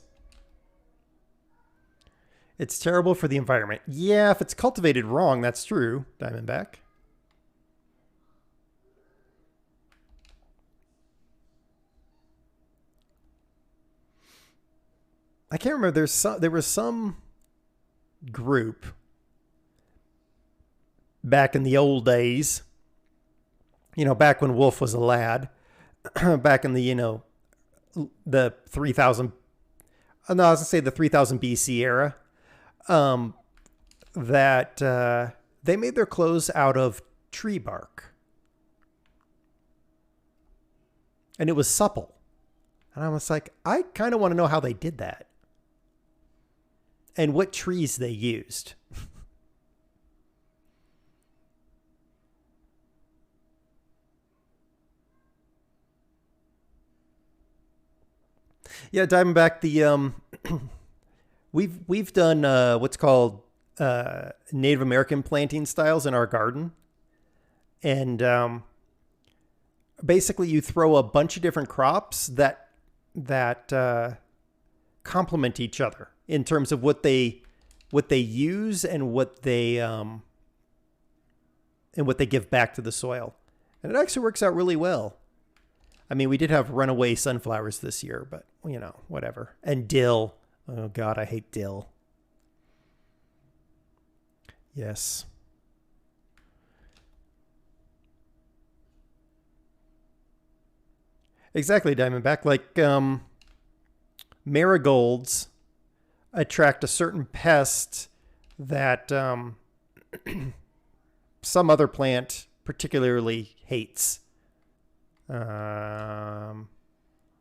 It's terrible for the environment. Yeah, if it's cultivated wrong, that's true, Diamondback. I can't remember. There was some group back in the old days, back when Wolf was a lad, back in the 3000, no, I was going to say the 3000 BC era, that they made their clothes out of tree bark. And it was supple. And I was like, I kind of want to know how they did that. And what trees they used. Yeah, Diamondback, we've done what's called Native American planting styles in our garden. And basically you throw a bunch of different crops that complement each other in terms of what they use and what they give back to the soil. And it actually works out really well. I mean, we did have runaway sunflowers this year, but whatever. And dill. Oh God, I hate dill. Yes. Exactly, Diamondback. Like marigolds attract a certain pest that some other plant particularly hates.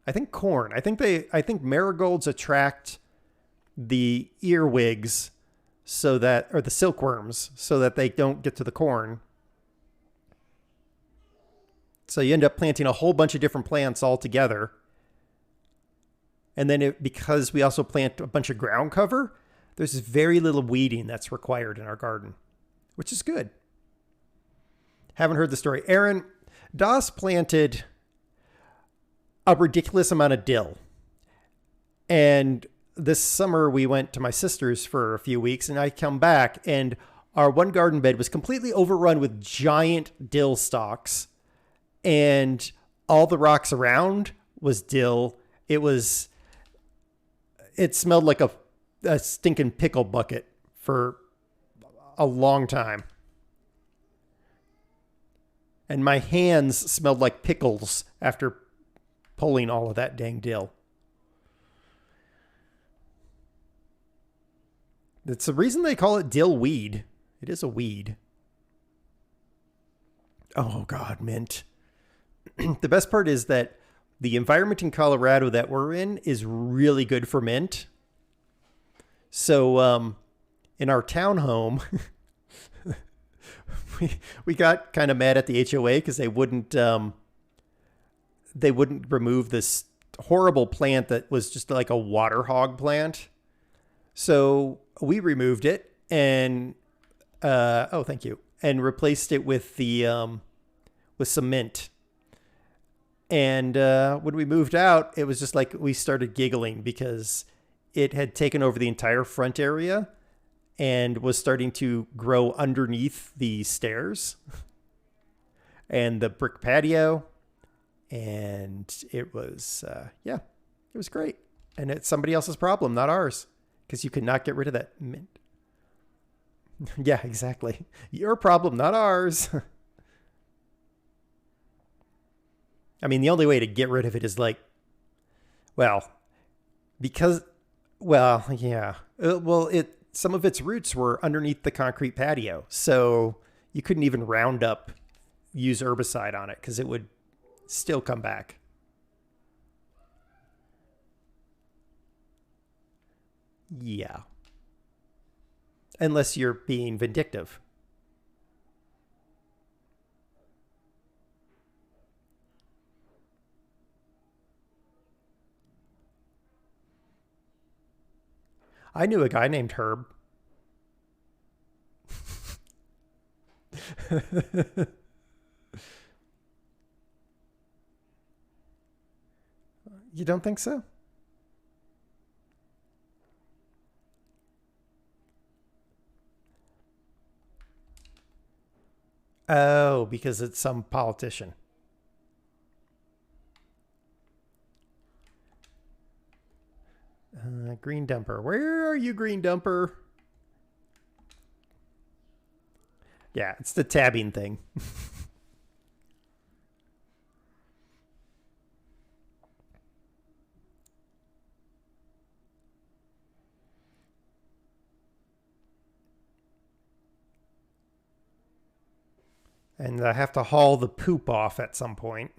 I think corn. I think marigolds attract the earwigs or the silkworms so that they don't get to the corn. So you end up planting a whole bunch of different plants all together. And then because we also plant a bunch of ground cover, there's very little weeding that's required in our garden, which is good. Haven't heard the story. Aaron, Doss planted a ridiculous amount of dill. And this summer we went to my sister's for a few weeks, and I come back and our one garden bed was completely overrun with giant dill stalks, and all the rocks around was dill. It smelled like a stinking pickle bucket for a long time. And my hands smelled like pickles after pulling all of that dang dill. It's the reason they call it dill weed. It is a weed. Oh, God, mint. The best part is that the environment in Colorado that we're in is really good for mint. So in our townhome, we got kind of mad at the HOA because they wouldn't remove this horrible plant that was just like a water hog plant. So we removed it and thank you, and replaced it with with some mint. And when we moved out, it was just like we started giggling because it had taken over the entire front area and was starting to grow underneath the stairs and the brick patio. And it was, it was great. And it's somebody else's problem, not ours, because you could not get rid of that mint. Yeah, exactly. Your problem, not ours. I mean, the only way to get rid of it is like, well, because, well, yeah. Well, some of its roots were underneath the concrete patio. So you couldn't even round up, use herbicide on it because it would still come back. Yeah. Unless you're being vindictive. I knew a guy named Herb. You don't think so? Oh, because it's some politician. Green Dumper. Where are you, Green Dumper? Yeah, it's the tabbing thing. And I have to haul the poop off at some point.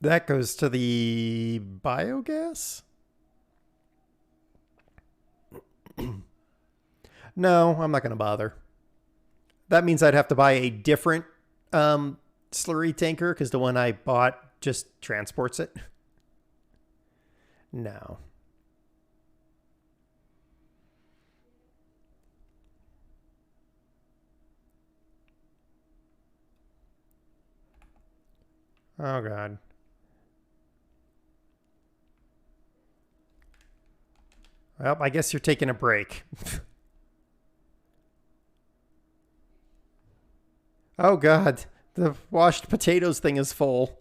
That goes to the biogas? No, I'm not going to bother. That means I'd have to buy a different slurry tanker because the one I bought just transports it. No. Oh, God. Well, I guess you're taking a break. Oh, God. The washed potatoes thing is full.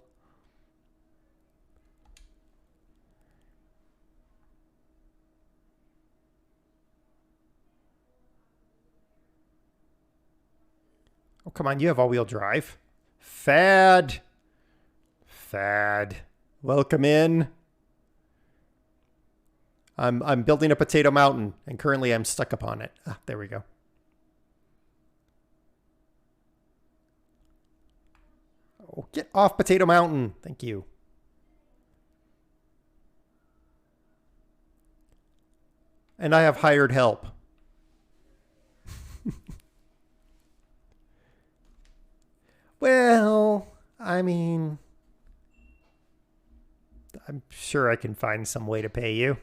Oh, come on. You have all-wheel drive. Fad. Fad. Welcome in. I'm building a potato mountain, and currently I'm stuck upon it. Ah, there we go. Oh, get off Potato Mountain. Thank you. And I have hired help. Well, I mean, I'm sure I can find some way to pay you.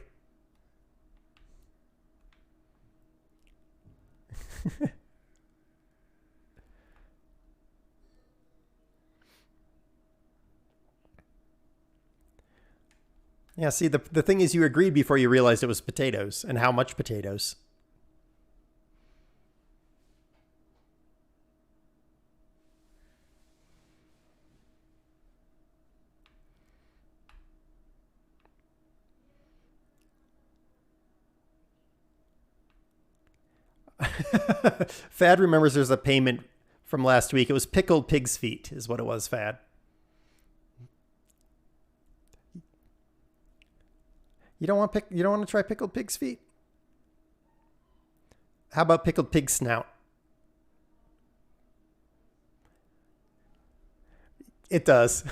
Yeah, see, the thing is you agreed before you realized it was potatoes and how much potatoes. Fad remembers there's a payment from last week. It was pickled pig's feet is what it was, Fad. You don't want to try pickled pig's feet? How about pickled pig snout? It does.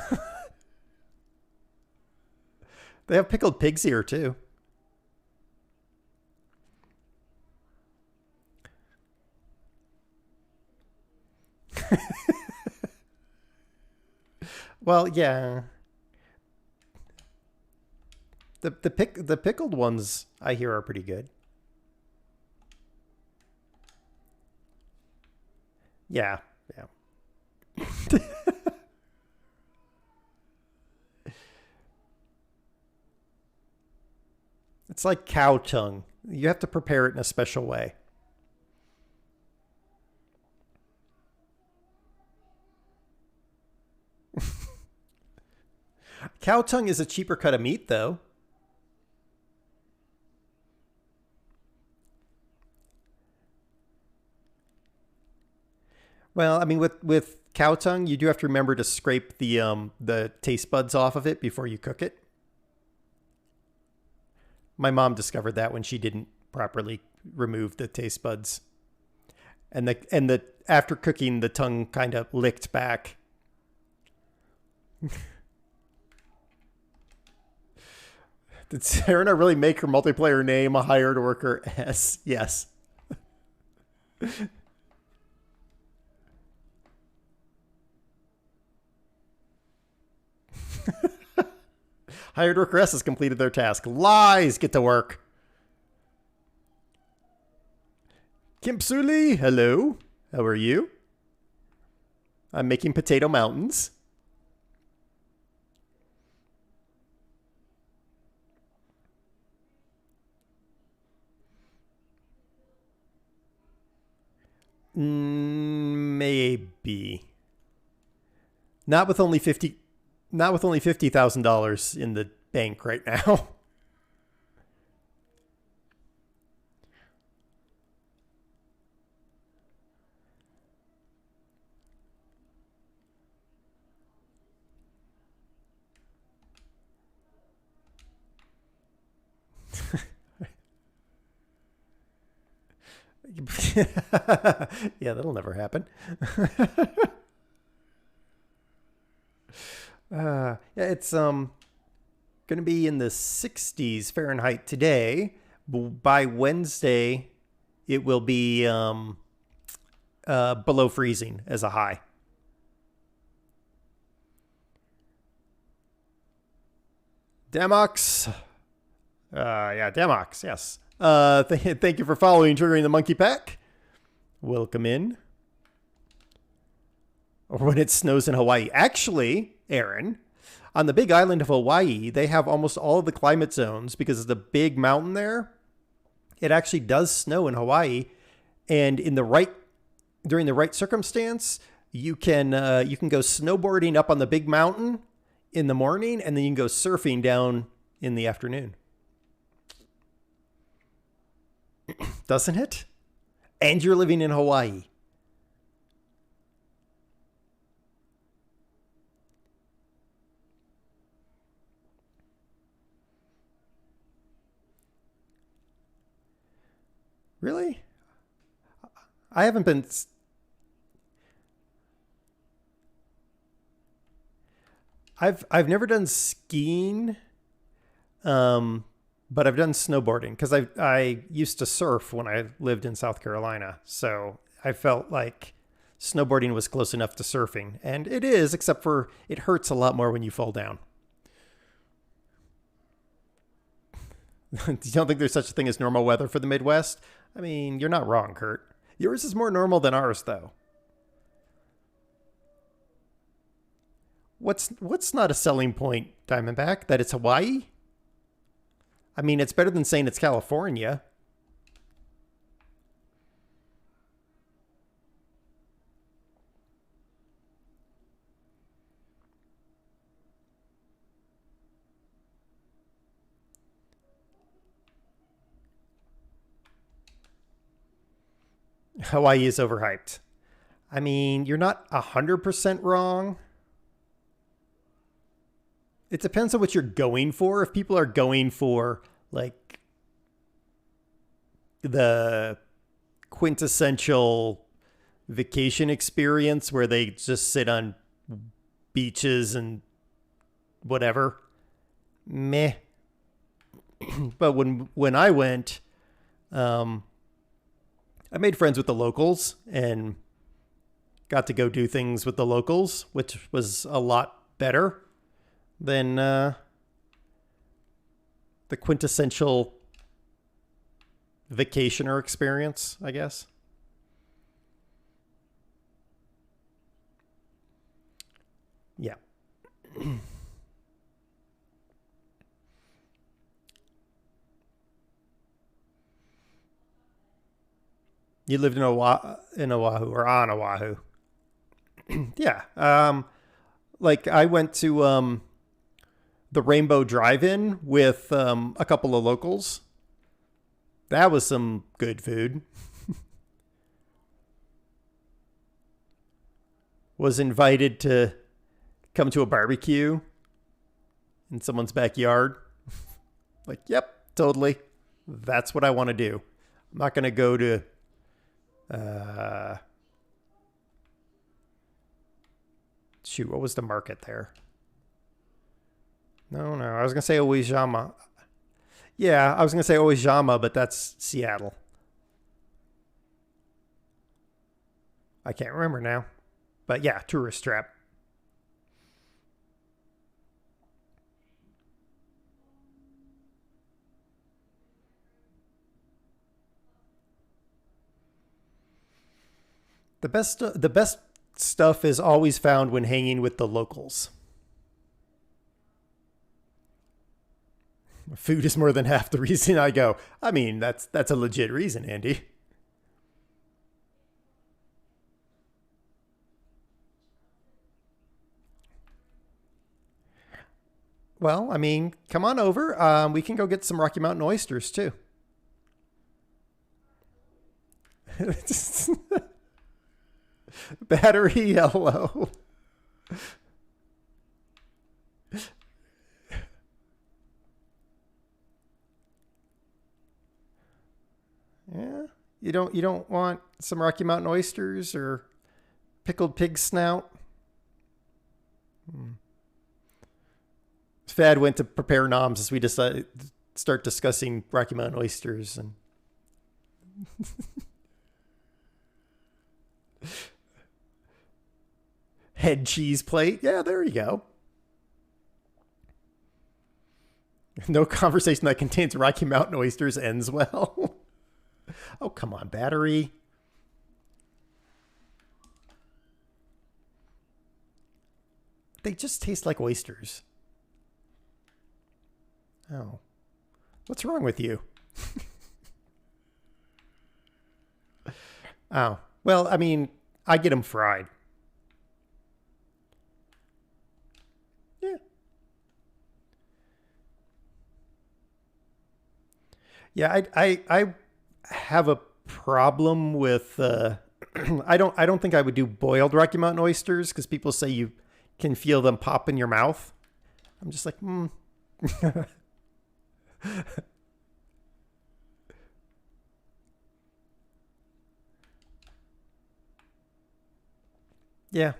They have pickled pig's ear too. Well, yeah. The pickled ones I hear are pretty good. Yeah, yeah. It's like cow tongue. You have to prepare it in a special way. Cow tongue is a cheaper cut of meat, though. Well, I mean, with cow tongue, you do have to remember to scrape the taste buds off of it before you cook it. My mom discovered that when she didn't properly remove the taste buds, and the after cooking, the tongue kind of licked back. Did Sarah really make her multiplayer name a hired worker S? Yes. Hired worker S has completed their task. Lies! Get to work. Kimpsuli, hello. How are you? I'm making potato mountains. Maybe. Not with only 50 not with only $50,000 in the bank right now. Yeah, that'll never happen. Yeah, it's going to be in the 60s Fahrenheit today. By Wednesday, it will be below freezing as a high. Damox. Yeah, Damox, yes. Thank you for following Triggering the Monkey Pack. Welcome in. Or when it snows in Hawaii. Actually, Aaron, on the big island of Hawaii, they have almost all of the climate zones because of the big mountain there. It actually does snow in Hawaii, and during the right circumstance, you can go snowboarding up on the big mountain in the morning, and then you can go surfing down in the afternoon. Doesn't it? And you're living in Hawaii. Really? I haven't been. I've never done skiing, but I've done snowboarding because I used to surf when I lived in South Carolina, so I felt like snowboarding was close enough to surfing, and it is, except for it hurts a lot more when you fall down. You don't think there's such a thing as normal weather for the Midwest? I mean, you're not wrong, Kurt. Yours is more normal than ours, though. What's not a selling point, Diamondback? That it's Hawaii? I mean, it's better than saying it's California. Hawaii is overhyped. I mean, you're not 100% wrong. It depends on what you're going for. If people are going for like the quintessential vacation experience where they just sit on beaches and whatever, meh. But when I went, I made friends with the locals and got to go do things with the locals, which was a lot better than the quintessential vacationer experience, I guess. Yeah. You lived in Oahu or on Oahu. Yeah. Like I went to the Rainbow Drive-In with a couple of locals. That was some good food. was invited to come to a barbecue in someone's backyard. Like, yep, totally. That's what I want to do. I'm not going to go to shoot, what was the market there? No, I was going to say Oijama. Yeah, I was going to say Oijama, but that's Seattle. I can't remember now. But yeah, tourist trap. The best stuff is always found when hanging with the locals. Food is more than half the reason I go. I mean, that's a legit reason, Andy. Well, I mean, come on over. We can go get some Rocky Mountain oysters too. Battery yellow. Yeah. You don't want some Rocky Mountain oysters or pickled pig snout? Fad went to prepare noms as we decided start discussing Rocky Mountain oysters and head cheese plate. Yeah, there you go. No conversation that contains Rocky Mountain oysters ends well. Oh, come on, battery. They just taste like oysters. Oh. What's wrong with you? Oh. Well, I mean, I get them fried. Yeah. Yeah, I have a problem with I don't think I would do boiled Rocky Mountain oysters because people say you can feel them pop in your mouth. I'm just like, yeah.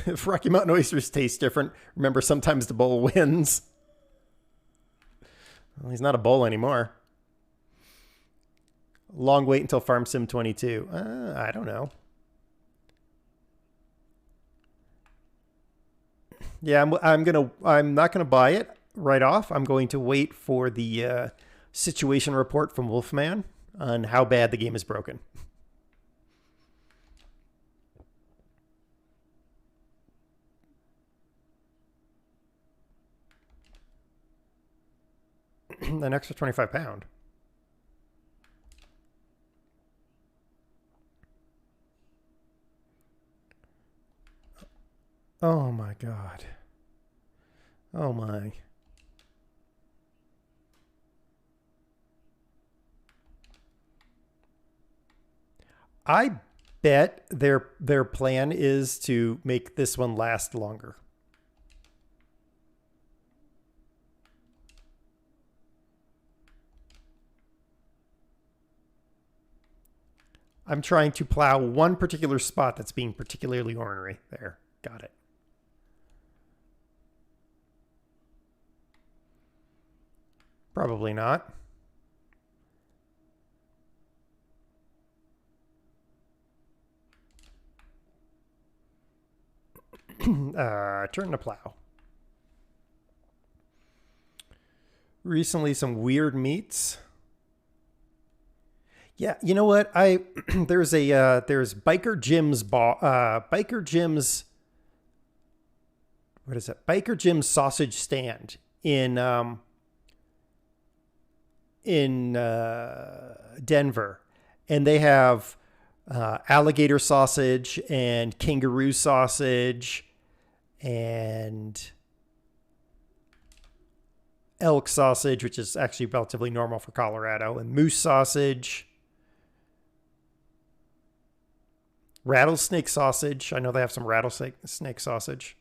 If Rocky Mountain oysters taste different, remember sometimes the bowl wins. Well, he's not a bowl anymore. Long wait until Farm Sim 22. I don't know. Yeah, I'm not gonna buy it right off. I'm going to wait for the situation report from Wolfman on how bad the game is broken. An extra 25 pound. Oh my God. Oh my. I bet their plan is to make this one last longer. I'm trying to plow one particular spot that's being particularly ornery. There. Got it. Probably not. Turn to plow. Recently, some weird meats. Yeah, you know what? There's Biker Jim's Biker Jim's what is it? Biker Jim's sausage stand in in Denver, and they have alligator sausage and kangaroo sausage and elk sausage, which is actually relatively normal for Colorado, and moose sausage, rattlesnake sausage. I know they have some rattlesnake sausage.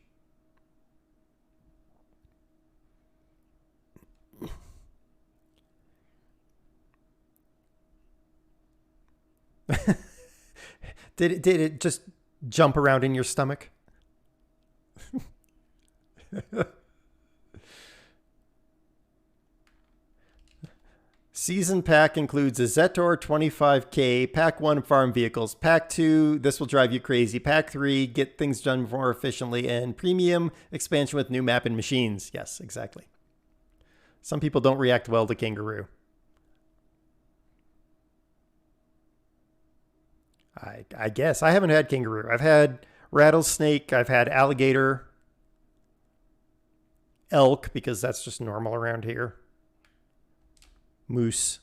Did it just jump around in your stomach? Season pack includes a Zetor 25K, Pack 1 farm vehicles, Pack 2, this will drive you crazy, Pack 3, get things done more efficiently, and premium expansion with new map and machines. Yes, exactly. Some people don't react well to kangaroo. I guess. I haven't had kangaroo. I've had rattlesnake, I've had alligator, elk, because that's just normal around here. Moose.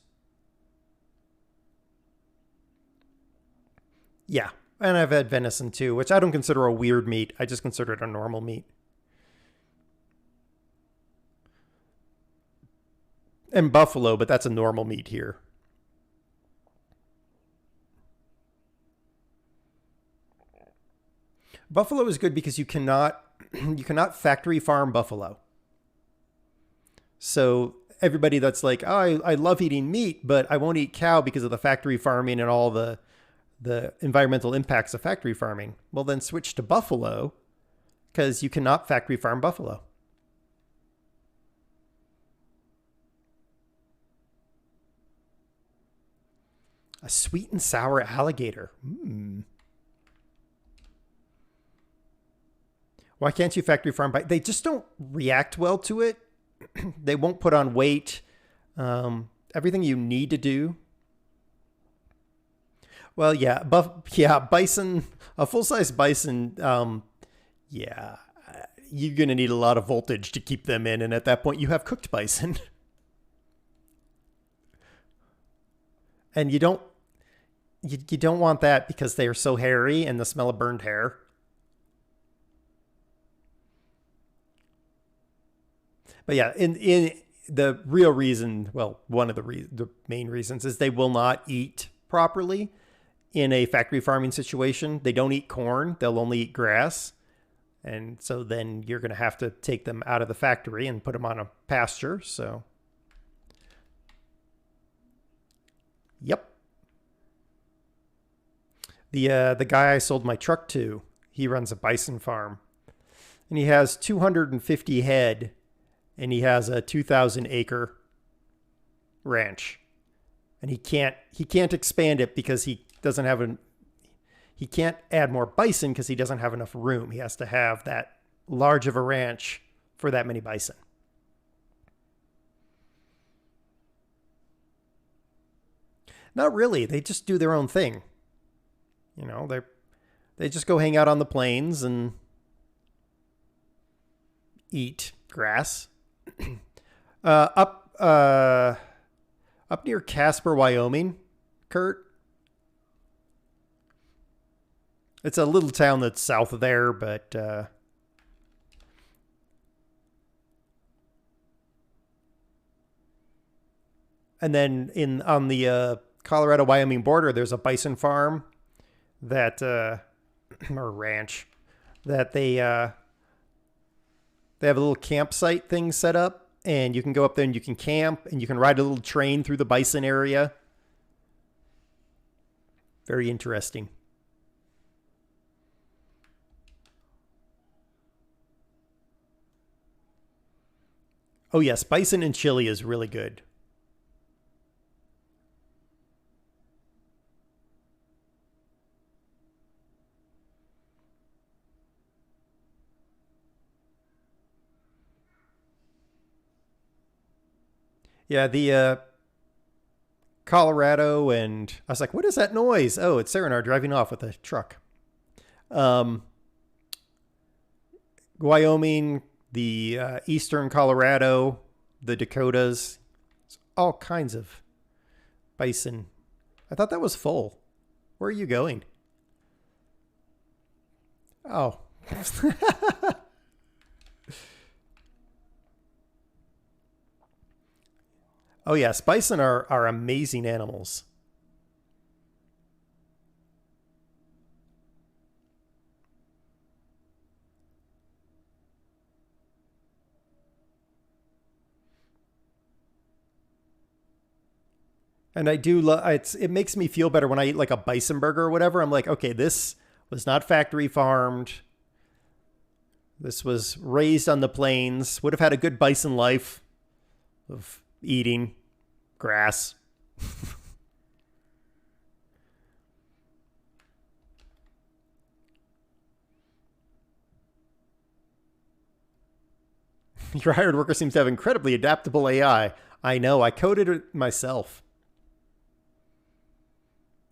Yeah. And I've had venison too, which I don't consider a weird meat. I just consider it a normal meat. And buffalo, but that's a normal meat here. Buffalo is good because you cannot factory farm buffalo. So everybody that's like, oh, I love eating meat, but I won't eat cow because of the factory farming and all the environmental impacts of factory farming. Well, then switch to buffalo because you cannot factory farm buffalo. A sweet and sour alligator. Why can't you factory farm? They just don't react well to it. They won't put on weight. Everything you need to do. Well, yeah, bison, a full-size bison, yeah, you're going to need a lot of voltage to keep them in. And at that point, you have cooked bison. And you don't want that because they are so hairy and the smell of burned hair. But yeah, in the real reason, well, one of the main reasons is they will not eat properly in a factory farming situation. They don't eat corn. They'll only eat grass. And so then you're going to have to take them out of the factory and put them on a pasture. So, yep. The guy I sold my truck to, he runs a bison farm. And he has 250 head. And he has a 2,000 acre ranch, and he can't expand it because he can't add more bison because he doesn't have enough room. He has to have that large of a ranch for that many bison. Not really. They just do their own thing. You know, they just go hang out on the plains and eat grass. Up near Casper, Wyoming, Kurt. It's a little town that's south of there, but and then on the Colorado-Wyoming border, there's a bison farm that or ranch that they have a little campsite thing set up, and you can go up there and you can camp and you can ride a little train through the bison area. Very interesting. Oh yes, bison and chili is really good. Yeah, the Colorado, and I was like, what is that noise? Oh, it's Sarah and I driving off with a truck. Um, Wyoming, the eastern Colorado, the Dakotas, all kinds of bison. I thought that was full. Where are you going? Oh. Oh, yes. Bison are amazing animals. And I do love it makes me feel better when I eat like a bison burger or whatever. I'm like, okay, this was not factory farmed. This was raised on the plains. Would have had a good bison life of eating grass. Your hired worker seems to have incredibly adaptable AI. I know, I coded it myself.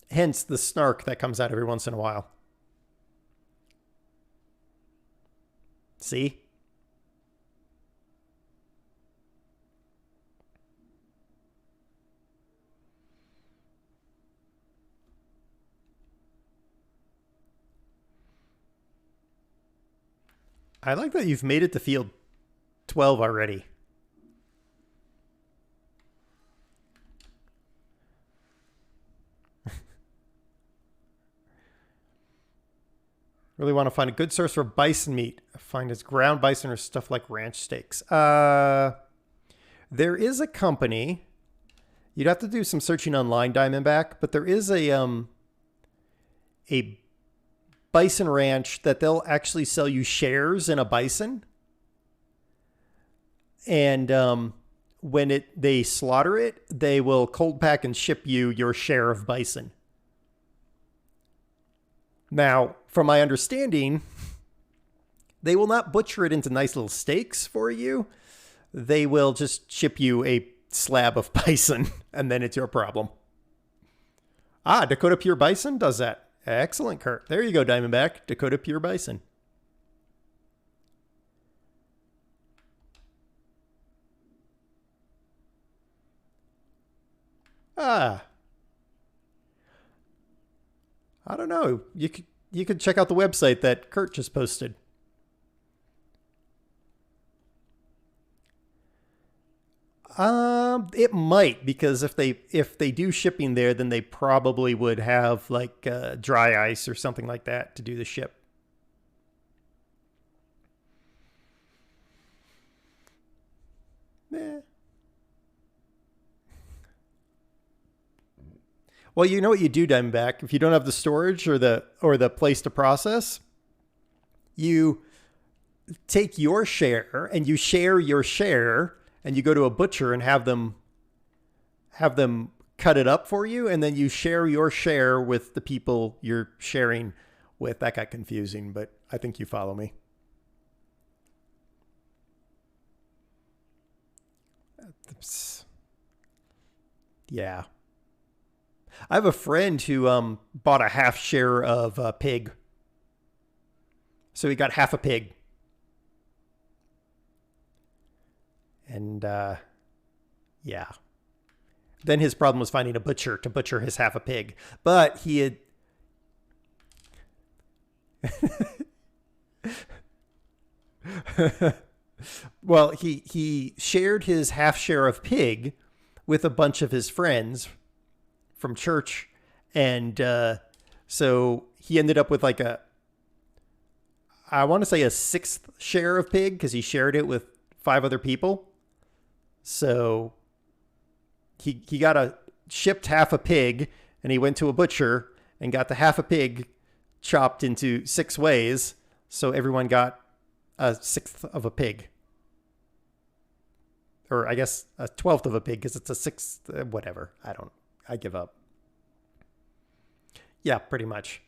Hence the snark that comes out every once in a while. See? I like that you've made it to field 12 already. Really want to find a good source for bison meat. Find its ground bison or stuff like ranch steaks. There is a company. You'd have to do some searching online, Diamondback, but there is a bison ranch that they'll actually sell you shares in a bison. And when they slaughter it, they will cold pack and ship you your share of bison. Now, from my understanding, they will not butcher it into nice little steaks for you. They will just ship you a slab of bison, and then it's your problem. Ah, Dakota Pure Bison does that. Excellent, Kurt. There you go, Diamondback. Dakota Pure Bison. Ah, I don't know. You could check out the website that Kurt just posted. It might, because if they do shipping there, then they probably would have like dry ice or something like that to do the ship. Eh. Well, you know what you do, Diamondback. If you don't have the storage or the place to process, you take your share and you share your share, and you go to a butcher and have them cut it up for you, and then you share your share with the people you're sharing with. That got confusing, but I think you follow me. Yeah. I have a friend who bought a half share of a pig. So he got half a pig. And yeah. Then his problem was finding a butcher to butcher his half a pig. But he had. Well, he shared his half share of pig with a bunch of his friends from church, and so he ended up with like I want to say a sixth share of pig because he shared it with five other people. So he got a shipped half a pig, and he went to a butcher and got the half a pig chopped into six ways. So everyone got a sixth of a pig. Or I guess a 12th of a pig because it's a sixth, whatever. I give up. Yeah, pretty much.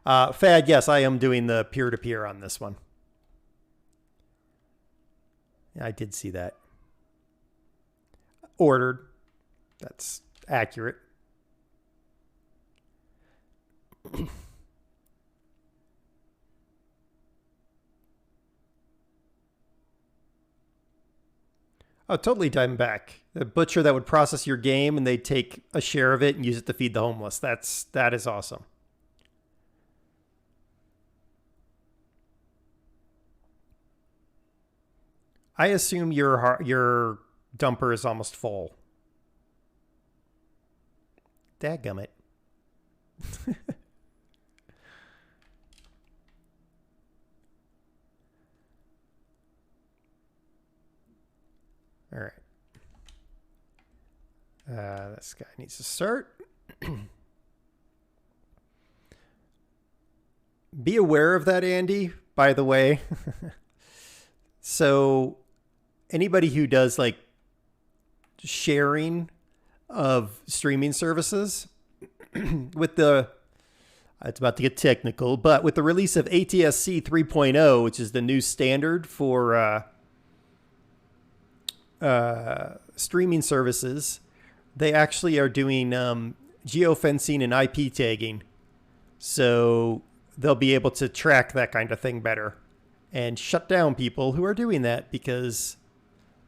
Fad, yes, I am doing the peer-to-peer on this one. I did see that. Ordered. That's accurate. Oh, totally Diamondback. The butcher that would process your game and they'd take a share of it and use it to feed the homeless. That is awesome. I assume your dumper is almost full. Dadgummit. All right. This guy needs to start. Be aware of that, Andy, by the way. So anybody who does like sharing of streaming services with the it's about to get technical, but with the release of ATSC 3.0, which is the new standard for streaming services, they actually are doing geofencing and IP tagging. So they'll be able to track that kind of thing better and shut down people who are doing that, because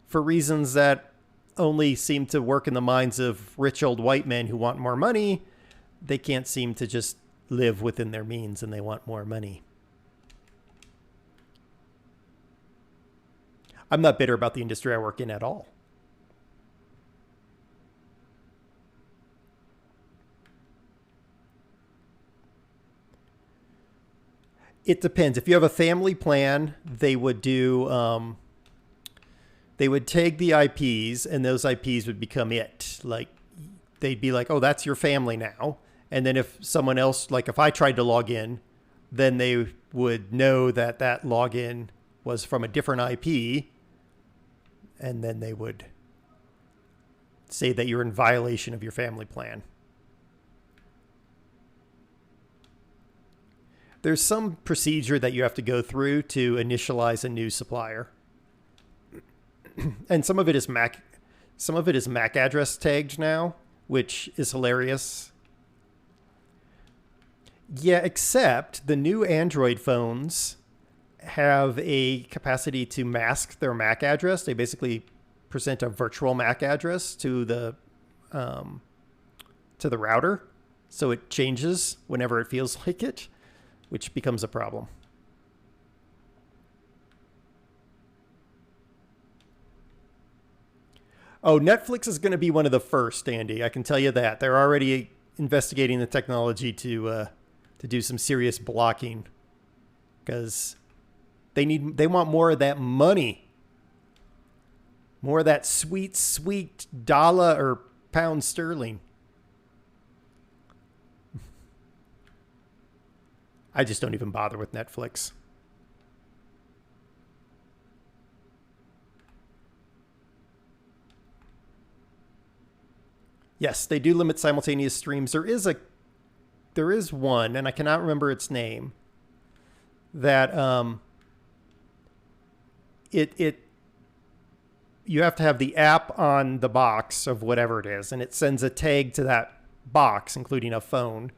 for reasons that only seem to work in the minds of rich old white men who want more money, they can't seem to just live within their means and they want more money. I'm not bitter about the industry I work in at all. It depends. If you have a family plan, they would do they would tag the IPs, and those IPs would become it. Like they'd be like, "Oh, that's your family now." And then if someone else, like if I tried to log in, then they would know that that login was from a different IP, and then they would say that you're in violation of your family plan. There's some procedure that you have to go through to initialize a new supplier. And some of it is MAC address tagged now, which is hilarious. Yeah, except the new Android phones have a capacity to mask their MAC address. They basically present a virtual MAC address to the router, so it changes whenever it feels like it, which becomes a problem. Oh, Netflix is going to be one of the first, Andy. I can tell you that. They're already investigating the technology to do some serious blocking, because they want more of that money, more of that sweet, sweet dollar or pound sterling. I just don't even bother with Netflix. Yes, they do limit simultaneous streams. There is one, and I cannot remember its name, that it you have to have the app on the box of whatever it is, and it sends a tag to that box, including a phone.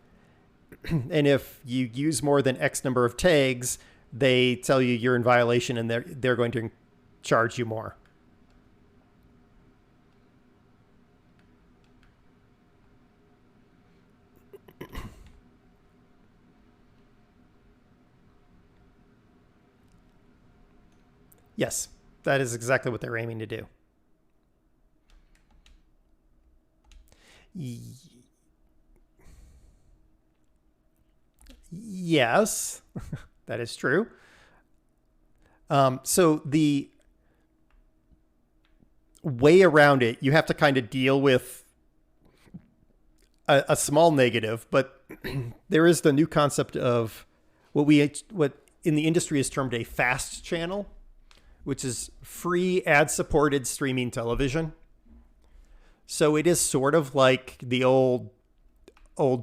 And if you use more than X number of tags, they tell you you're in violation, and they're going to charge you more. Yes, that is exactly what they're aiming to do. Yes, that is true. So the way around it, you have to kind of deal with a small negative, but there is the new concept of what in the industry is termed a fast channel, which is free ad-supported streaming television. So it is sort of like the old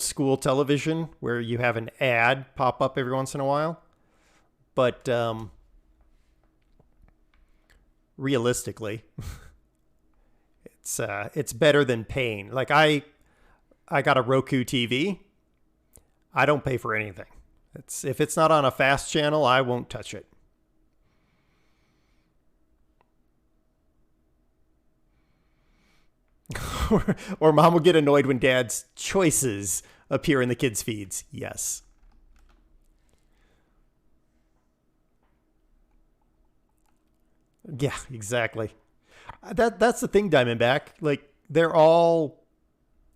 school television where you have an ad pop up every once in a while. But realistically, it's better than paying. Like I got a Roku TV. I don't pay for anything. If it's not on a fast channel, I won't touch it. or mom will get annoyed when dad's choices appear in the kids' feeds. Yes. Yeah, exactly. That's the thing, Diamondback. Like they're all.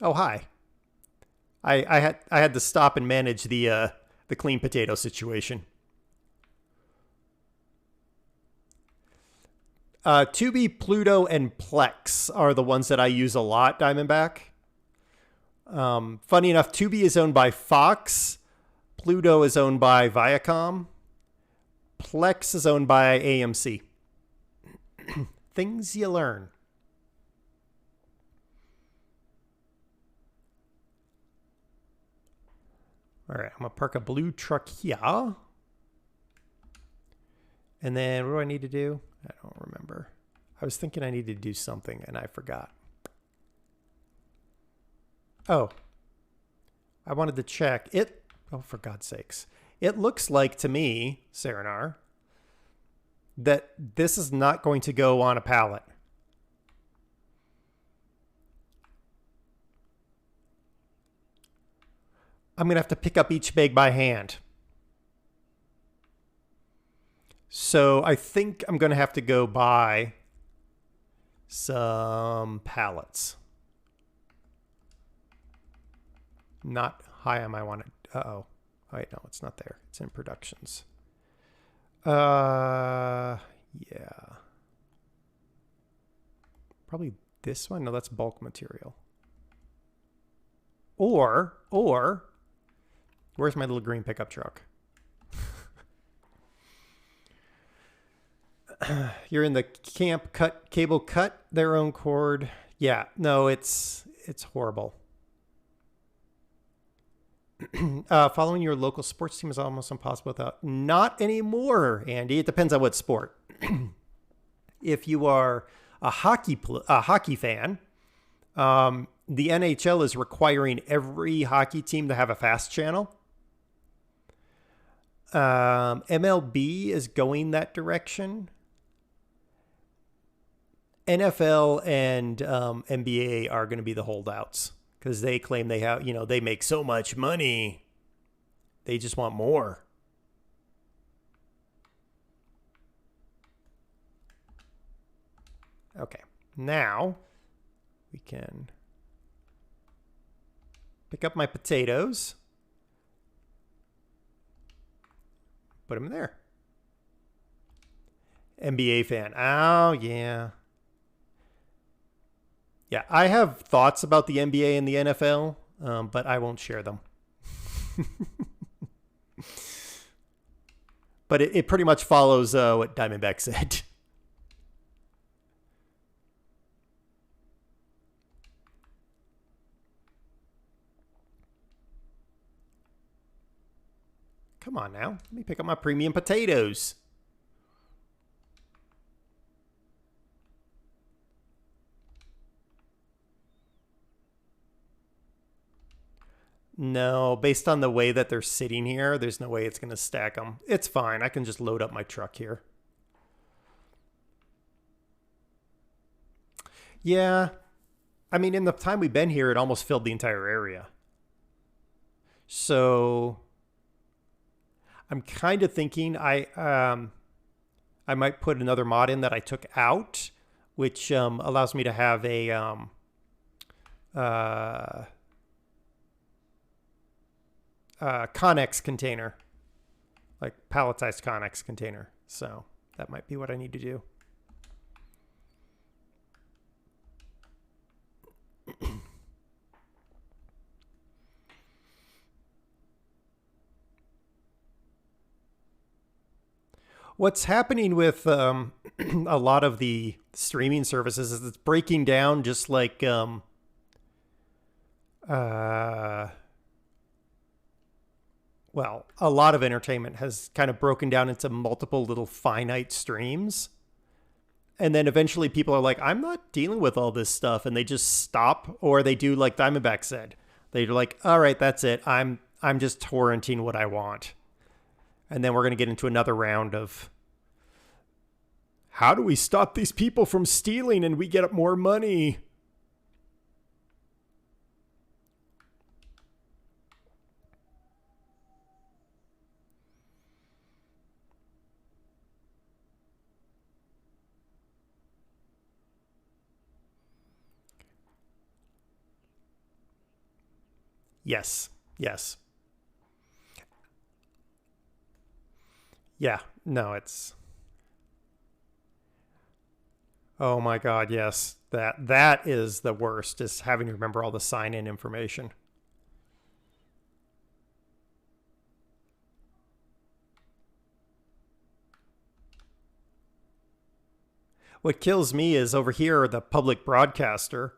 Oh, hi. I had to stop and manage the clean potato situation. Tubi, Pluto, and Plex are the ones that I use a lot, Diamondback. Funny enough, Tubi is owned by Fox. Pluto is owned by Viacom. Plex is owned by AMC. Things you learn. All right, I'm going to park a blue truck here. And then what do I need to do? I don't remember. I was thinking I needed to do something and I forgot. Oh, I wanted to check it. Oh, for God's sakes. It looks like to me, Serenar, that this is not going to go on a pallet. I'm going to have to pick up each bag by hand. So I think I'm going to have to go buy some pallets. Not high on my wanted. Uh-oh. Wait, no, it's not there. It's in productions. Yeah. Probably this one. No, that's bulk material. Or, where's my little green pickup truck? You're in the camp cable cut their own cord. Yeah, no, it's horrible. Following your local sports team is almost impossible without. Not anymore, Andy. It depends on what sport. If you are a hockey fan, the NHL is requiring every hockey team to have a fast channel. MLB is going that direction. NFL and NBA are going to be the holdouts because they claim they have, they make so much money. They just want more. Okay, now we can pick up my potatoes, put them there. NBA fan. Oh, yeah. Yeah, I have thoughts about the NBA and the NFL, but I won't share them. But it pretty much follows what Diamondback said. Come on now. Let me pick up my premium potatoes. No, based on the way that they're sitting here, there's no way it's going to stack them. It's fine. I can just load up my truck here. Yeah. I mean, in the time we've been here, it almost filled the entire area. So I'm kind of thinking I might put another mod in that I took out, which allows me to have a Connex container, like palletized Connex container. So that might be what I need to do. What's happening with a lot of the streaming services is it's breaking down just like well, a lot of entertainment has kind of broken down into multiple little finite streams. And then eventually people are like, I'm not dealing with all this stuff. And they just stop, or they do like Diamondback said. They're like, all right, that's it. I'm just torrenting what I want. And then we're going to get into another round of how do we stop these people from stealing and we get more money? Yes. Yes. Yeah. No, it's oh my god, yes. That is the worst is having to remember all the sign in information. What kills me is over here the public broadcaster.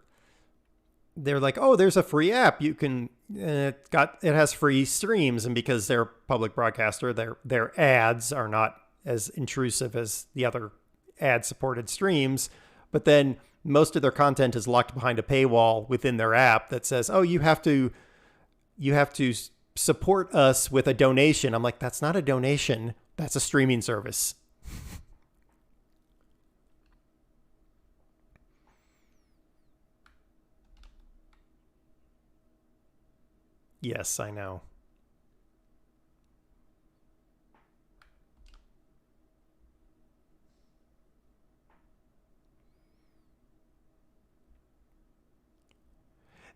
They're like, "Oh, there's a free app. You can it has free streams and because they're public broadcaster, their ads are not as intrusive as the other ad supported streams, but then most of their content is locked behind a paywall within their app that says, "Oh, you have to support us with a donation." I'm like, "That's not a donation. That's a streaming service." Yes, I know.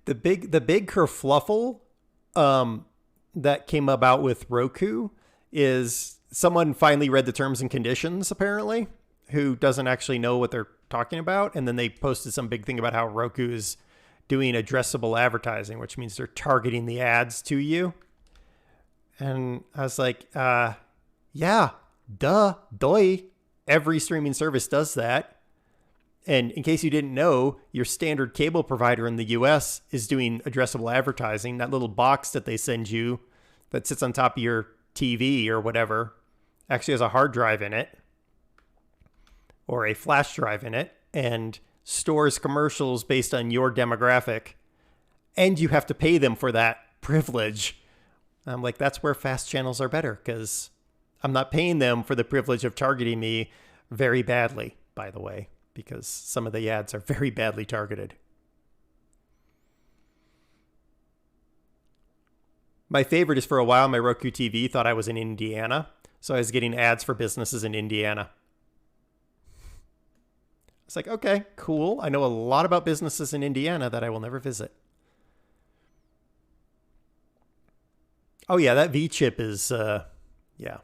The big kerfluffle um, that came about with Roku is someone finally read the terms and conditions apparently, who doesn't actually know what they're talking about, and then they posted some big thing about how Roku is doing addressable advertising, which means they're targeting the ads to you. And I was like, yeah, duh, doy. Every streaming service does that. And in case you didn't know, your standard cable provider in the US is doing addressable advertising. That little box that they send you that sits on top of your TV or whatever actually has a hard drive in it or a flash drive in it and stores commercials based on your demographic. And you have to pay them for that privilege. I'm like, that's where fast channels are better because I'm not paying them for the privilege of targeting me very badly, by the way, because some of the ads are very badly targeted. My favorite is for a while, my Roku TV thought I was in Indiana. So I was getting ads for businesses in Indiana. It's like, okay, cool. I know a lot about businesses in Indiana that I will never visit. Oh, yeah, that V chip is, yeah.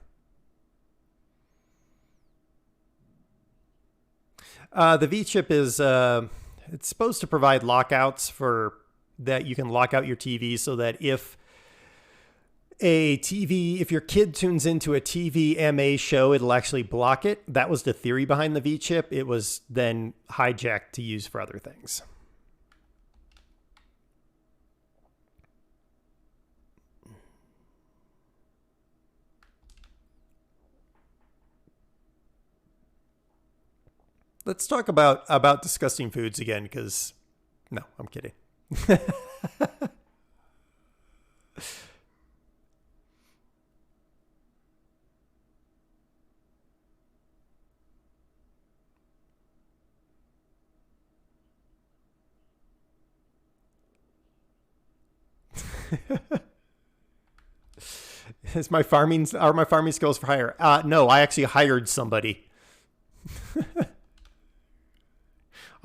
The V chip is, it's supposed to provide lockouts for that you can lock out your TV so that if your kid tunes into a TV MA show, it'll actually block it. That was the theory behind the V chip. It was then hijacked to use for other things. Let's talk about disgusting foods again, because no, I'm kidding. Is my farming are my farming skills for hire? No, I actually hired somebody.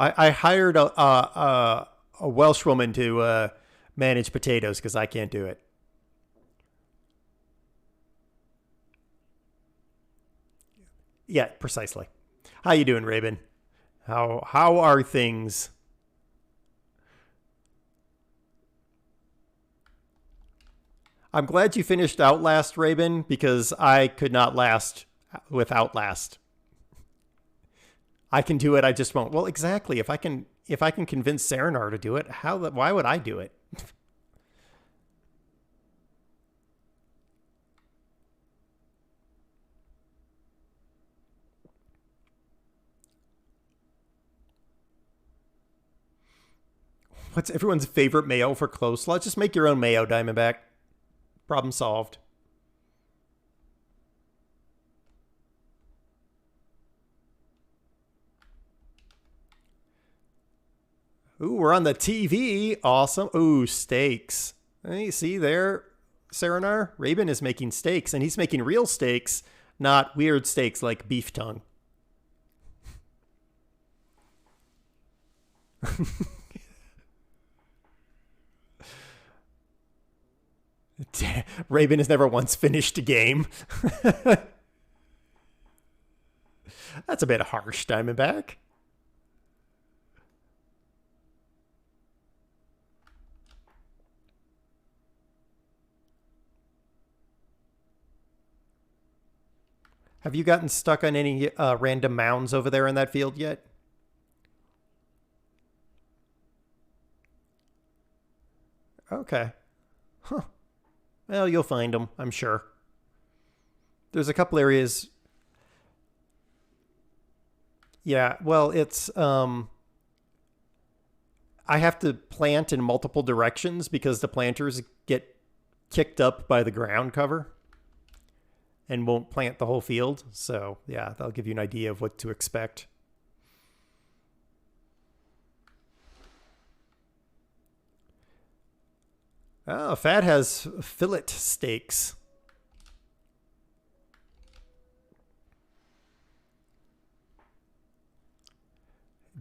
I hired a Welsh woman to manage potatoes because I can't do it. Yeah, precisely. How you doing, Raven? How are things? I'm glad you finished Outlast, Raven, because I could not last with Outlast. I can do it, I just won't. Well, exactly. If I can convince Serenar to do it, why would I do it? What's everyone's favorite mayo for coleslaw? Just make your own mayo, Diamondback. Problem solved. Ooh, we're on the TV. Awesome. Ooh, steaks. Hey, see there, Serenar? Raven is making steaks, and he's making real steaks, not weird steaks like beef tongue. Raven has never once finished a game. That's a bit harsh, Diamondback. Have you gotten stuck on any random mounds over there in that field yet? Okay. Huh. Well, you'll find them, I'm sure. There's a couple areas. Yeah, well, it's I have to plant in multiple directions because the planters get kicked up by the ground cover and won't plant the whole field. So, yeah, that'll give you an idea of what to expect. Oh, Fat has fillet steaks.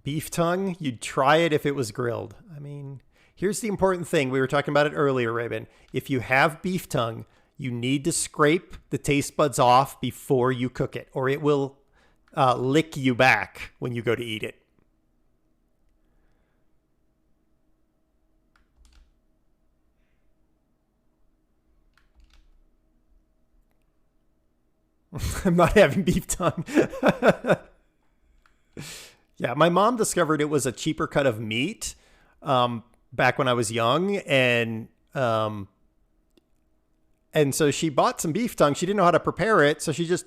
Beef tongue, you'd try it if it was grilled. I mean, here's the important thing. We were talking about it earlier, Raven. If you have beef tongue, you need to scrape the taste buds off before you cook it, or it will lick you back when you go to eat it. I'm not having beef tongue. Yeah, my mom discovered it was a cheaper cut of meat back when I was young, and so she bought some beef tongue. She didn't know how to prepare it, so she just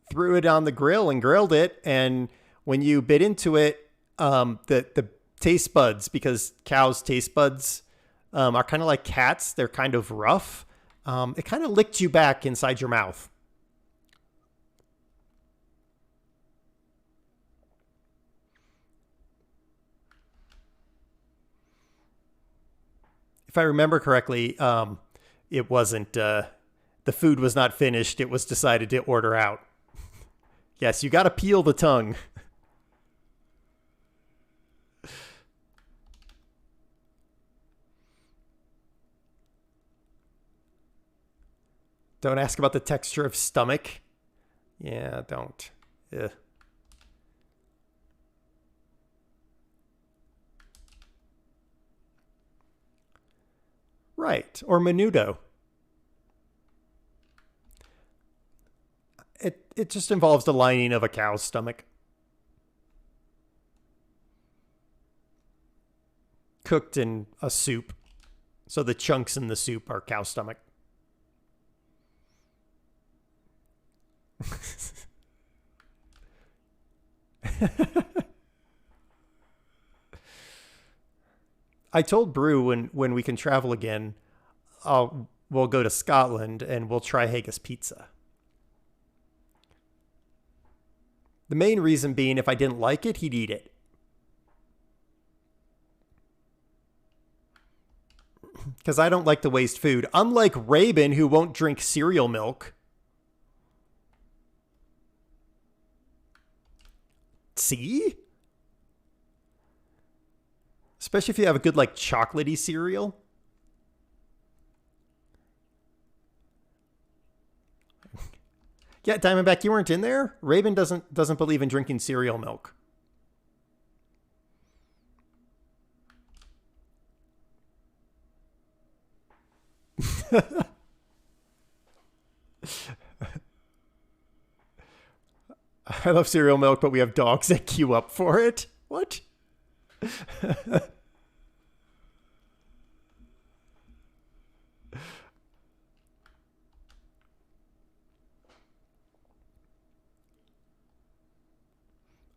threw it on the grill and grilled it. And when you bit into it, the taste buds, because cows' taste buds are kind of like cats, they're kind of rough. It kind of licked you back inside your mouth. If I remember correctly, it wasn't, the food was not finished. It was decided to order out. Yes, you got to peel the tongue. Don't ask about the texture of stomach. Yeah, don't. Ugh. Right. Or menudo. It just involves the lining of a cow's stomach. Cooked in a soup. So the chunks in the soup are cow stomach. I told Brew when we can travel again, we'll go to Scotland and we'll try Haggis pizza. The main reason being, if I didn't like it, he'd eat it. Because I don't like to waste food. Unlike Rabin, who won't drink cereal milk. See? Especially if you have a good, like, chocolatey cereal. Yeah, Diamondback, you weren't in there? Raven doesn't believe in drinking cereal milk. I love cereal milk, but we have dogs that queue up for it. What?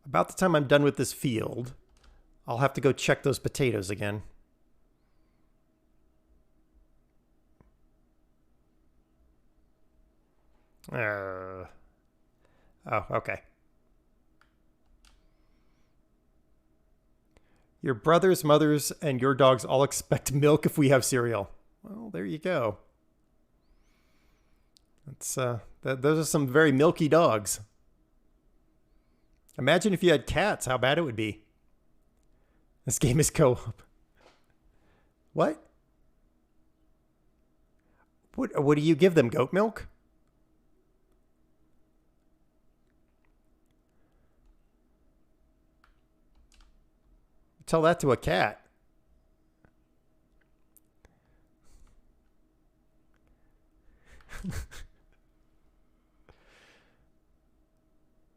About the time I'm done with this field, I'll have to go check those potatoes again. Oh, okay. Your brothers, mothers, and your dogs all expect milk if we have cereal. Well, there you go. That's those are some very milky dogs. Imagine if you had cats, how bad it would be. This game is co-op. What? What do you give them? Goat milk? Tell that to a cat.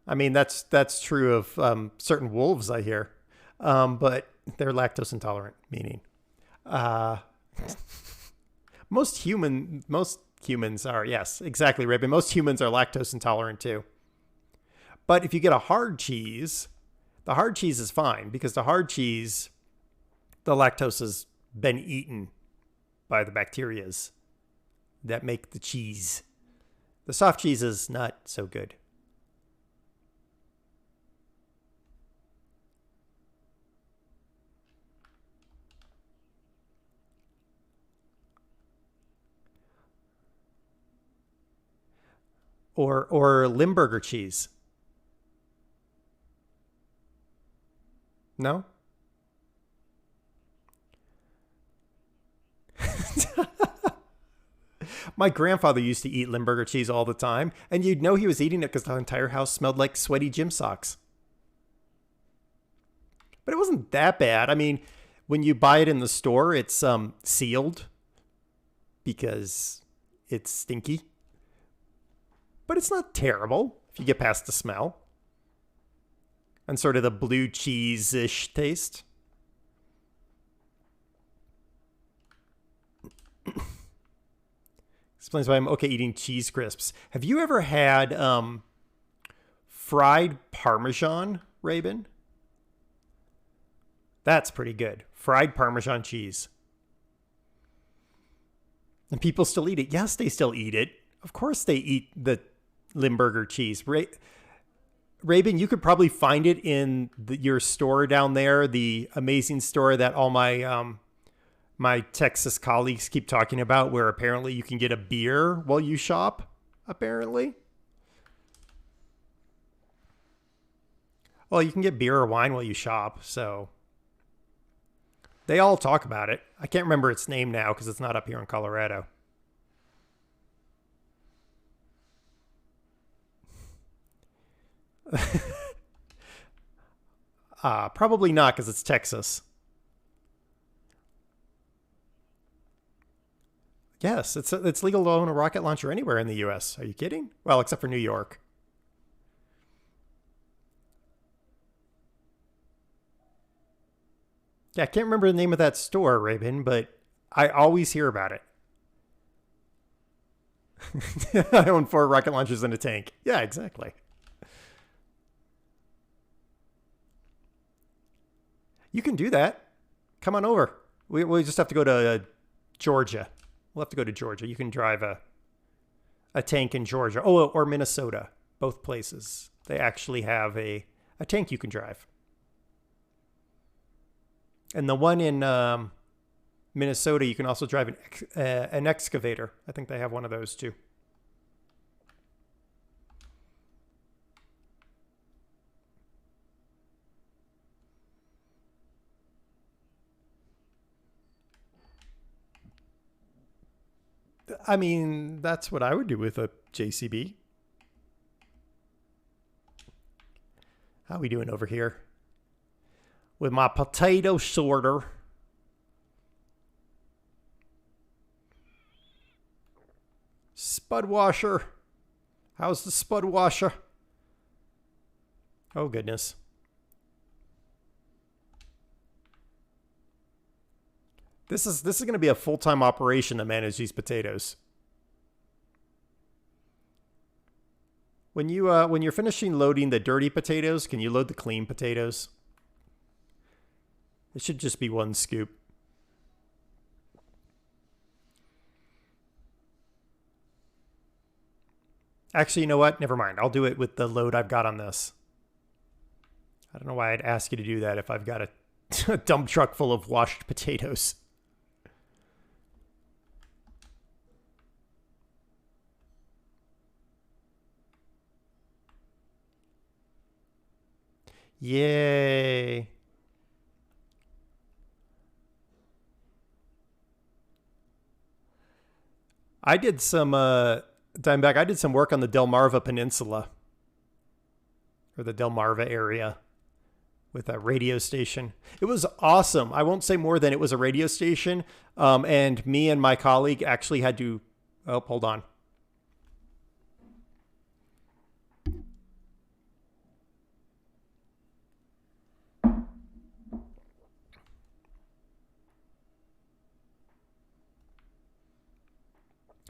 I mean, that's true of certain wolves, I hear, but they're lactose intolerant. Meaning, uh, most humans are, yes, exactly, Raven. Most humans are lactose intolerant too. But if you get a hard cheese, the hard cheese is fine because the hard cheese, the lactose has been eaten by the bacterias that make the cheese. The soft cheese is not so good. Or Limburger cheese. No? My grandfather used to eat Limburger cheese all the time, and you'd know he was eating it because the entire house smelled like sweaty gym socks. But it wasn't that bad. I mean, when you buy it in the store, it's sealed because it's stinky. But it's not terrible if you get past the smell and sort of the blue cheese-ish taste. Explains why I'm okay eating cheese crisps. Have you ever had fried Parmesan, Rabin? That's pretty good. Fried Parmesan cheese. And people still eat it. Yes, they still eat it. Of course they eat the Limburger cheese. Rabin, you could probably find it in your store down there, the amazing store that all my Texas colleagues keep talking about, where apparently you can get a beer while you shop, apparently. Well, you can get beer or wine while you shop, so they all talk about it. I can't remember its name now because it's not up here in Colorado. Probably not because it's Texas. Yes, it's legal to own a rocket launcher anywhere in the U.S. Are you kidding? Well, except for New York. Yeah, I can't remember the name of that store, Rabin, but I always hear about it. I own 4 rocket launchers in a tank. Yeah, exactly. You can do that. Come on over. We just have to go to Georgia. We'll have to go to Georgia. You can drive a tank in Georgia. Oh, or Minnesota. Both places. They actually have a tank you can drive. And the one in Minnesota, you can also drive an excavator. I think they have one of those too. I mean, that's what I would do with a JCB. How we doing over here? With my potato sorter. Spud washer. How's the spud washer? Oh, goodness. This is going to be a full-time operation to manage these potatoes. When you're finishing loading the dirty potatoes, can you load the clean potatoes? It should just be one scoop. Actually, you know what? Never mind. I'll do it with the load I've got on this. I don't know why I'd ask you to do that if I've got a dump truck full of washed potatoes. Yay. I did some time back. I did some work on the Delmarva Peninsula, or the Delmarva area, with a radio station. It was awesome. I won't say more than it was a radio station. And me and my colleague actually had to. Oh, hold on.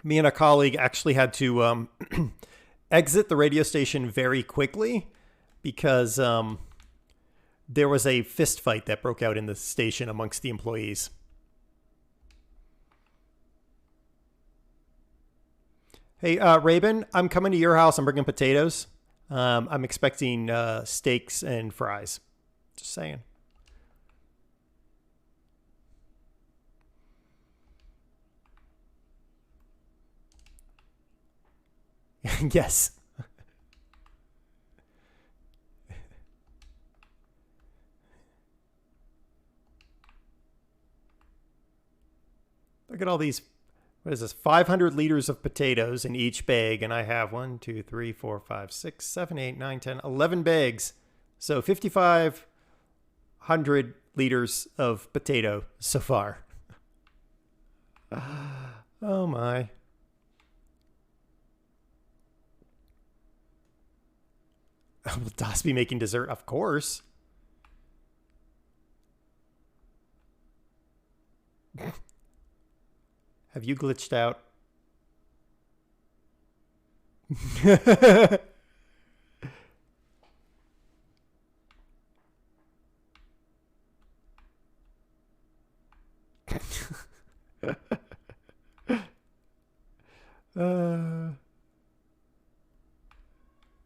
Me and a colleague actually had to exit the radio station very quickly because there was a fist fight that broke out in the station amongst the employees. Hey, Rabin, I'm coming to your house. I'm bringing potatoes. I'm expecting steaks and fries. Just saying. Yes. Look at all these. What is this? 500 liters of potatoes in each bag. And I have 1, 2, 3, 4, 5, 6, 7, 8, 9, 10, 11 bags. So 5,500 liters of potato so far. Oh my. Will Das be making dessert? Of course. Have you glitched out?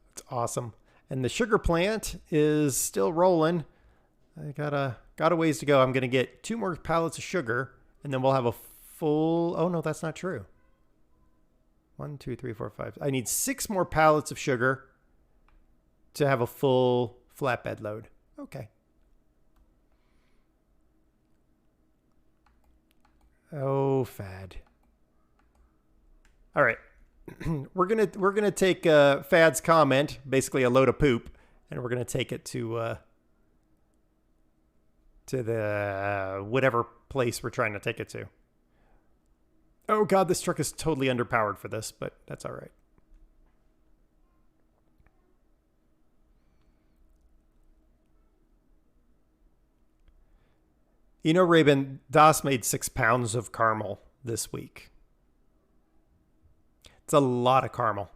It's awesome. And the sugar plant is still rolling. I got a ways to go. I'm going to get 2 more pallets of sugar, and then we'll have a full... Oh, no, that's not true. 1, 2, 3, 4, 5. I need 6 more pallets of sugar to have a full flatbed load. Okay. Oh, fad. All right. we're gonna take Fad's comment, basically a load of poop, and we're gonna take it to the whatever place we're trying to take it to. Oh God, this truck is totally underpowered for this, but that's all right. You know, Raven, Das made 6 pounds of caramel this week. It's a lot of caramel.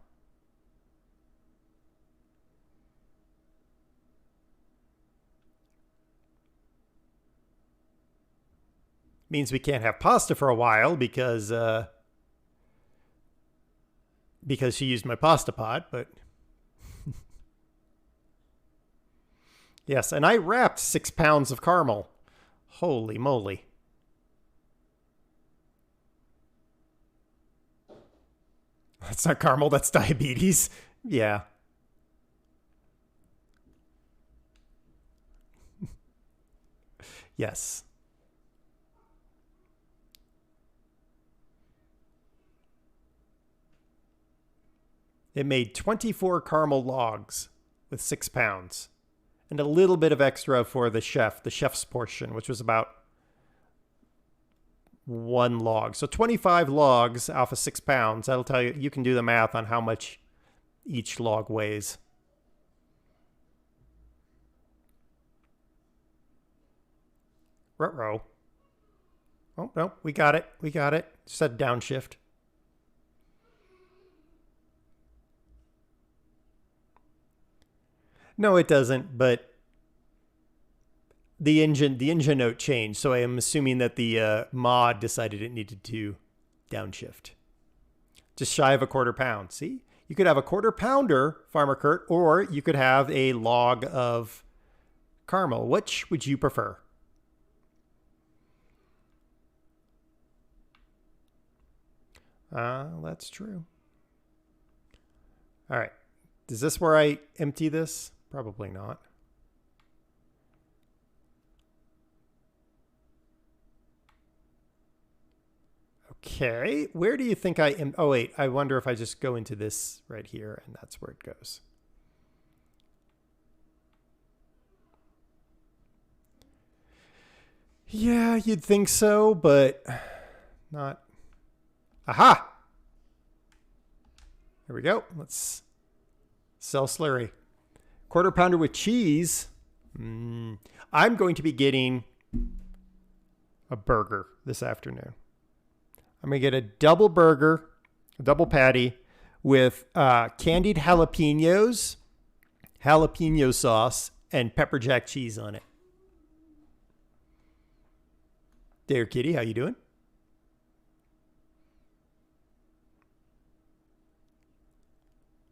Means we can't have pasta for a while because she used my pasta pot, but yes, and I wrapped 6 pounds of caramel. Holy moly. That's not caramel, that's diabetes. Yeah. Yes. It made 24 caramel logs with 6 pounds. And a little bit of extra for the chef's portion, which was about 1 log. So 25 logs off of 6 pounds. That'll tell you, you can do the math on how much each log weighs. Ruh-roh. Oh, no, we got it. We got it. Set downshift. No, it doesn't, but the engine note changed, so I am assuming that the mod decided it needed to downshift. Just shy of a 1/4 pound. See? You could have a 1/4 pounder, Farmer Kurt, or you could have a log of caramel. Which would you prefer? That's true. All right. Is this where I empty this? Probably not. Okay, where do you think I am? Oh, wait, I wonder if I just go into this right here, and that's where it goes. Yeah, you'd think so, but not. Aha! There we go. Let's sell slurry. Quarter pounder with cheese. I'm going to be getting a burger this afternoon. I'm going to get a double burger, a double patty with candied jalapenos, jalapeno sauce, and pepper jack cheese on it. There, kitty, how you doing?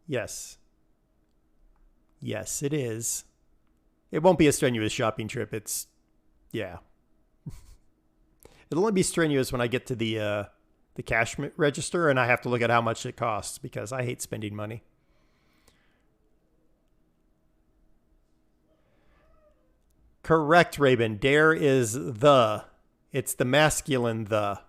Yes. Yes, it is. It won't be a strenuous shopping trip. It's, yeah. It'll only be strenuous when I get to the cash register and I have to look at how much it costs because I hate spending money. Correct, Raven. Dare is the. It's the masculine the.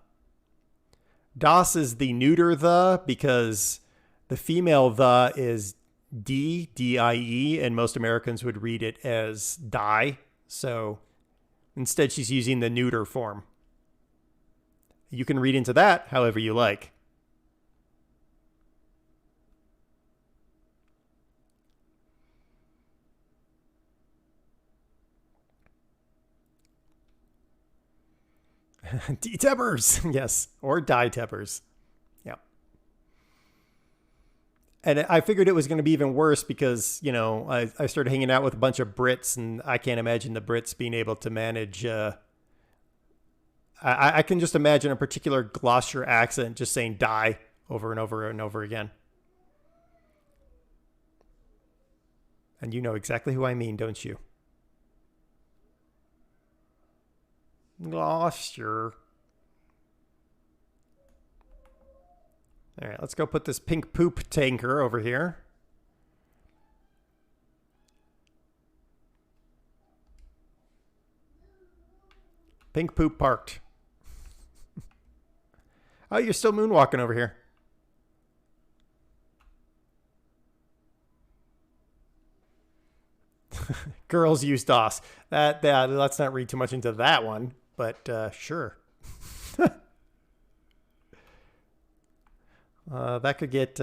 Das is the neuter the because the female the is D-I-E, and most Americans would read it as die. So instead she's using the neuter form. You can read into that however you like. D-teppers, yes, or die-teppers. Yeah. And I figured it was going to be even worse because, you know, I started hanging out with a bunch of Brits, and I can't imagine the Brits being able to manage. I can just imagine a particular Gloucester accent just saying die over and over and over again. And you know exactly who I mean, don't you? Gloucester. All right, let's go put this pink poop tanker over here. Pink poop parked. Oh, you're still moonwalking over here. Girls use DOS. Let's not read too much into that one, but sure. That could get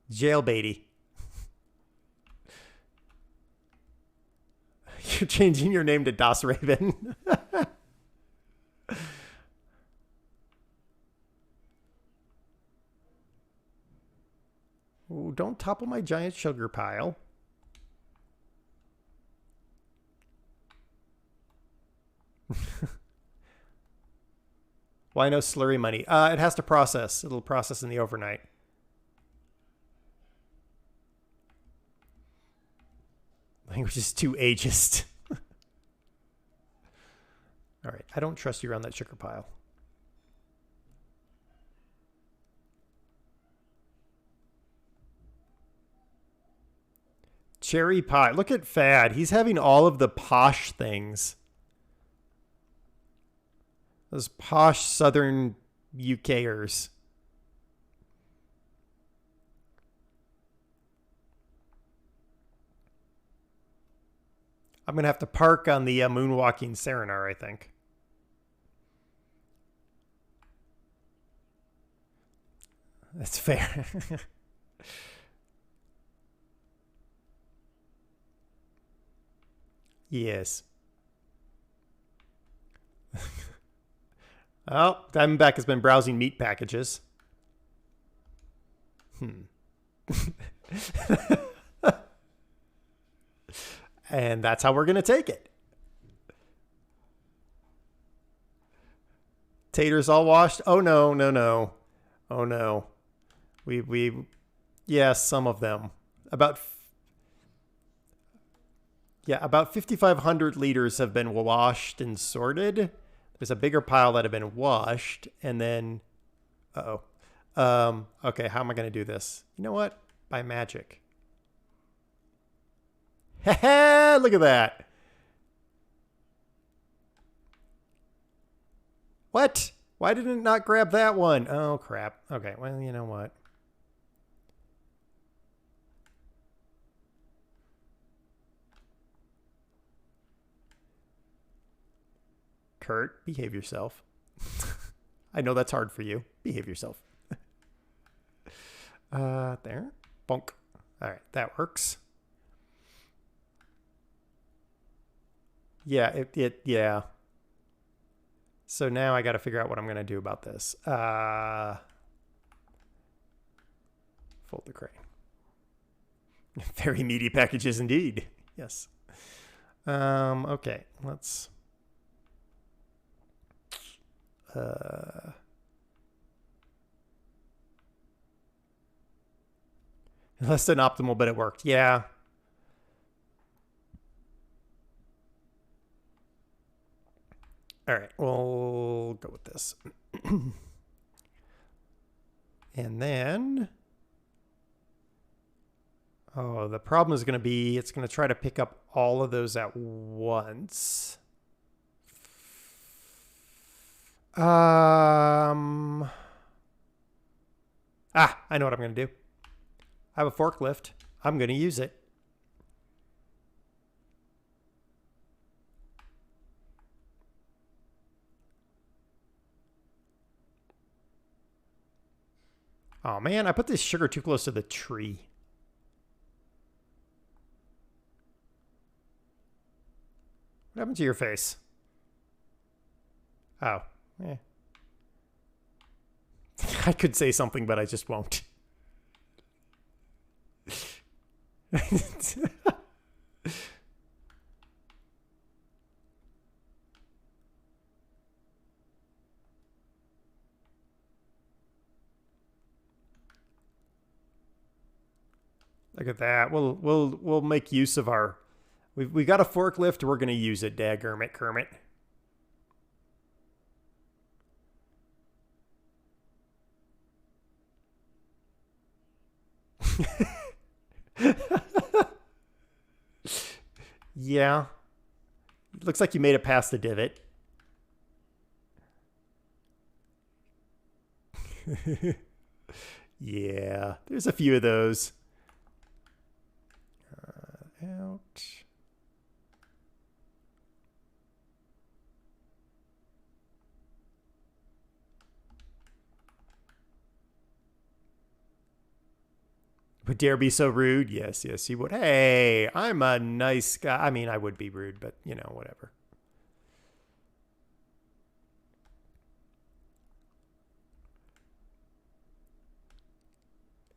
jailbaity. You're changing your name to DOS Raven. Ooh, don't topple my giant sugar pile. Why no slurry money? It has to process. It'll process in the overnight. Language is too ageist. All right. I don't trust you around that sugar pile. Cherry pie. Look at Fad. He's having all of the posh things. Those posh southern UKers. I'm going to have to park on the moonwalking Serenar, I think. That's fair. Yes. Oh, Diamondback has been browsing meat packages. And that's how we're going to take it. Taters all washed? Oh, no, no, no. Oh, no. Yes, some of them. About 5,500 liters have been washed and sorted. There's a bigger pile that have been washed, and then, okay, how am I going to do this? You know what? By magic. Look at that. What? Why did it not grab that one? Oh, crap. Okay, well, you know what? Kurt, behave yourself. I know that's hard for you. Behave yourself. There. Bonk. All right, that works. Yeah, yeah. So now I got to figure out what I'm going to do about this. Fold the crane. Very meaty packages indeed. Yes. Okay, let's... less than optimal, but it worked. Yeah. All right, we'll go with this. And then... oh, the problem is going to be it's going to try to pick up all of those at once. I know what I'm going to do. I have a forklift. I'm going to use it. Oh, man, I put this sugar too close to the tree. What happened to your face? Oh, yeah. I could say something, but I just won't. Look at that. We'll make use of our... we got a forklift. We're going to use it, daggurmit Kermit. Yeah. Looks like you made it past the divot. Yeah, there's a few of those. Out. Would dare be so rude? Yes, yes, you would. Hey, I'm a nice guy. I mean, I would be rude, but, you know, whatever.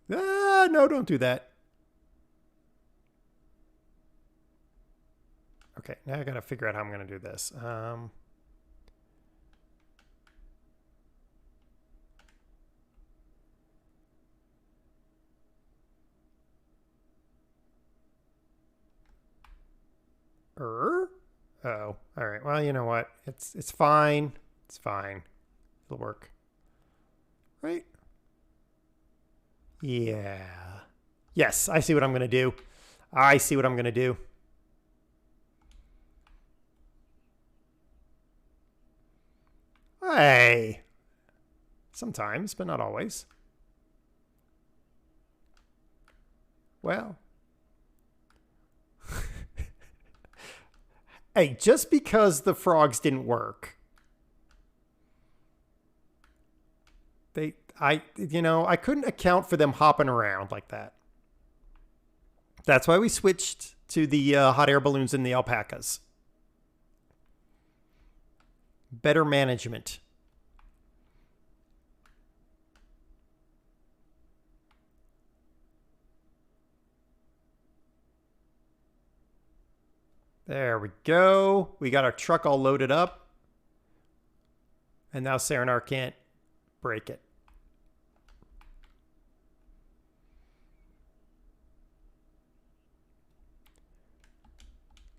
Ah, no, don't do that. Okay, now I got to figure out how I'm going to do this. Oh, all right. Well, you know what? It's fine. It's fine. It'll work. Right? Yeah. Yes, I see what I'm going to do. I see what I'm going to do. Hey. Sometimes, but not always. Well. Hey, just because the frogs didn't work, I couldn't account for them hopping around like that. That's why we switched to the hot air balloons and the alpacas. Better management. There we go. We got our truck all loaded up. And now Serenar can't break it.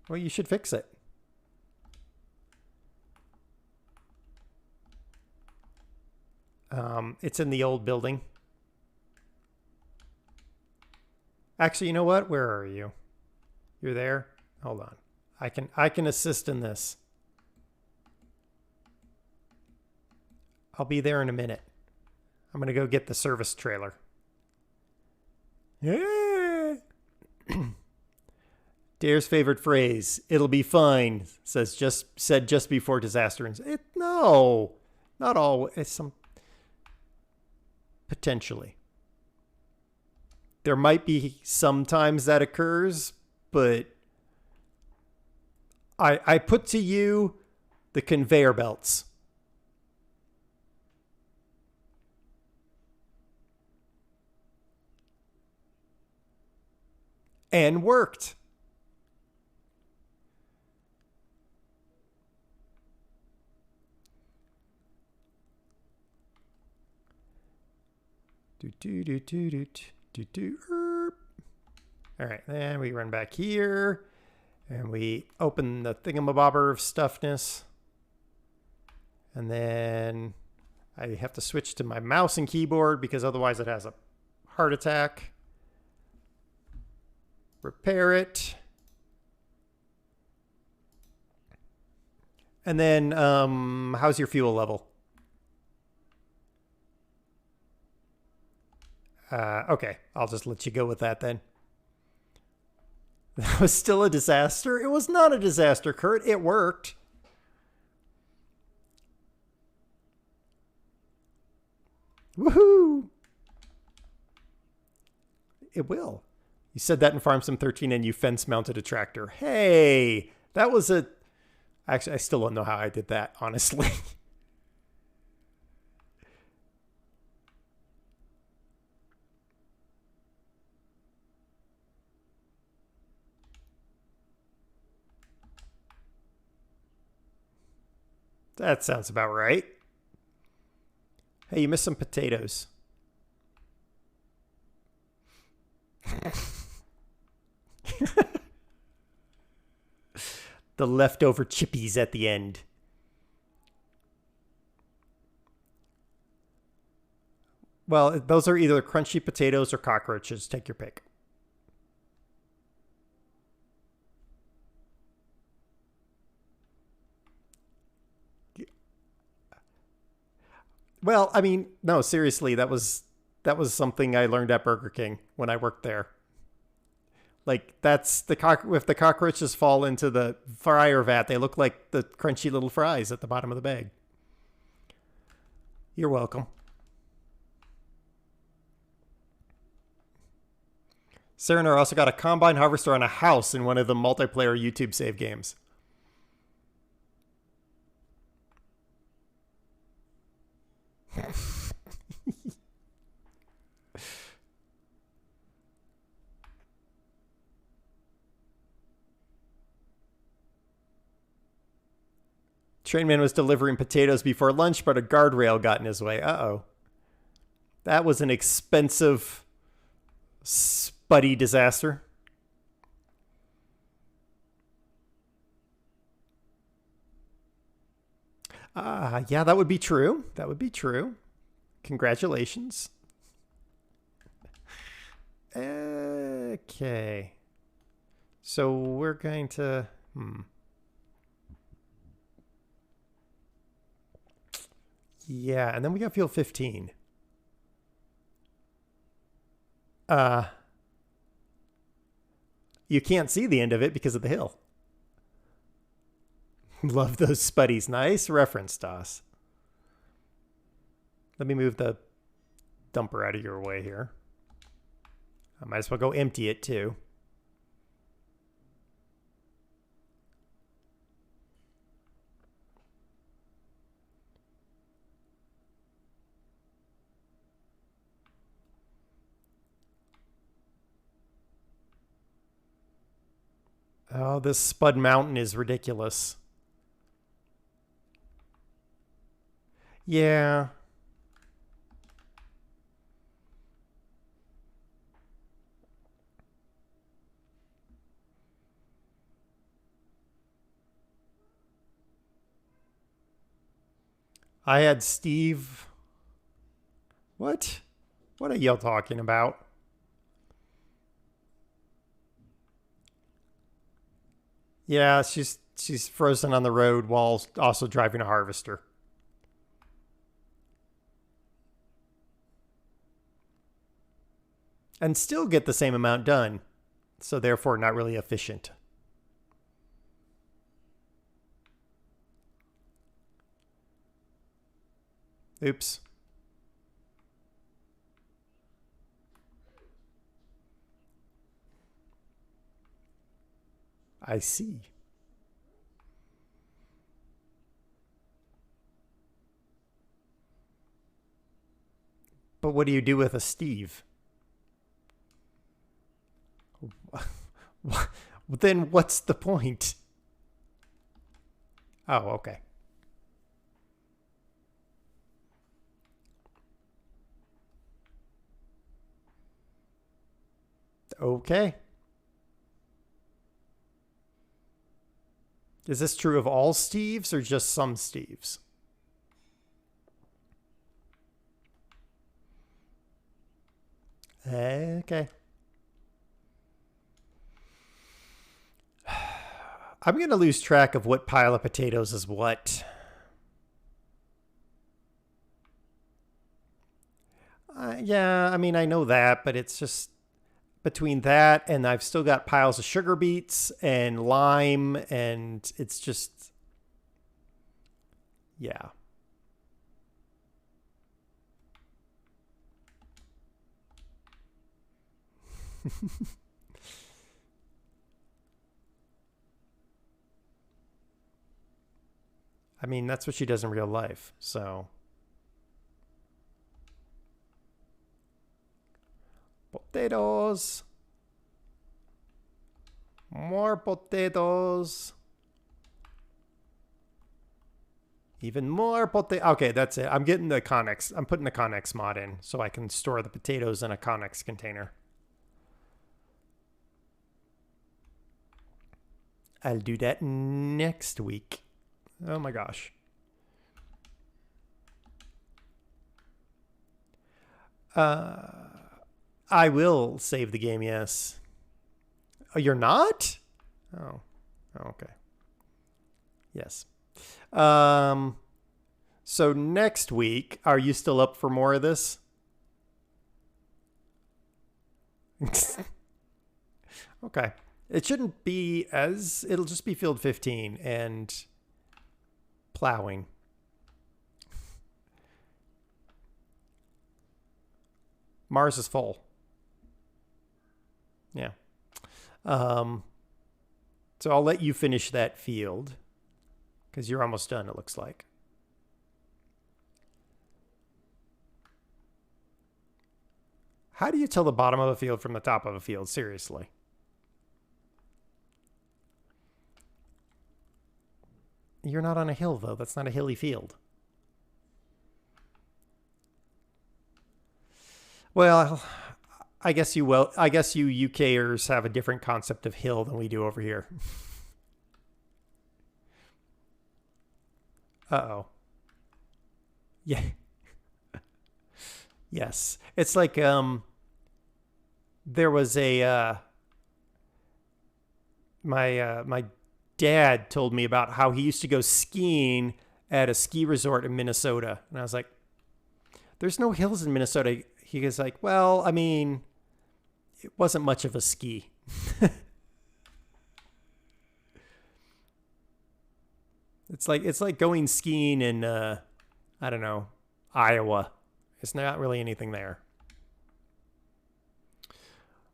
Well, you should fix it. It's in the old building. Actually, you know what? Where are you? You're there? Hold on. I can assist in this. I'll be there in a minute. I'm going to go get the service trailer. Yeah. Dare's favorite phrase, "It'll be fine," said just before disaster. No, not always. Some potentially. There might be sometimes that occurs, but I put to you the conveyor belts. And worked. All right, then we run back here and we open the thingamabobber of stuffness. And then I have to switch to my mouse and keyboard because otherwise it has a heart attack. Repair it. And then how's your fuel level? Okay, I'll just let you go with that then. That was still a disaster? It was not a disaster, Kurt. It worked. Woohoo! It will. You said that in Farm Sim 13 and you fence mounted a tractor. Hey, that was a... Actually, I still don't know how I did that, honestly. That sounds about right. Hey, you missed some potatoes. The leftover chippies at the end. Well, those are either crunchy potatoes or cockroaches. Take your pick. Well, I mean, no, seriously, that was something I learned at Burger King when I worked there. Like, that's if the cockroaches fall into the fryer vat, they look like the crunchy little fries at the bottom of the bag. You're welcome. Serenar also got a combine harvester on a house in one of the multiplayer YouTube save games. Trainman was delivering potatoes before lunch, but a guardrail got in his way. Uh-oh. That was an expensive, spuddy disaster. Yeah, that would be true. That would be true. Congratulations. Okay. So we're going to... Yeah, and then we got field 15. You can't see the end of it because of the hill. Love those spuddies. Nice reference, Doss. Let me move the dumper out of your way here. I might as well go empty it too. Oh, this Spud Mountain is ridiculous. Yeah. I had Steve. What? What are y'all talking about? Yeah, she's frozen on the road while also driving a harvester. and still get the same amount done. So therefore not really efficient. Oops. I see. But what do you do with a Steve? Then what's the point? Oh, okay. Okay. Is this true of all Steves or just some Steves? Okay. I'm going to lose track of what pile of potatoes is what. Yeah, I mean, I know that, but it's just between that and I've still got piles of sugar beets and lime, and it's just, yeah. I mean, that's what she does in real life, so. Potatoes. More potatoes. Even more potato. Okay, that's it. I'm getting the Connex. I'm putting the Connex mod in so I can store the potatoes in a Connex container. I'll do that next week. Oh my gosh. I will save the game, yes. Oh, you're not? Oh, okay. Yes. So next week, are you still up for more of this? Okay. It shouldn't be as, it'll just be field 15 and plowing. Mars is full. Yeah. So I'll let you finish that field because you're almost done, it looks like. How do you tell the bottom of a field from the top of a field? Seriously. You're not on a hill, though. That's not a hilly field. Well, I guess you will. I guess you UKers have a different concept of hill than we do over here. Uh-oh. Yeah. Yes. It's like there was a my dad told me about how he used to go skiing at a ski resort in Minnesota. And I was like, there's no hills in Minnesota. He was like, well, I mean, it wasn't much of a ski. It's like going skiing in I don't know, Iowa. It's not really anything there.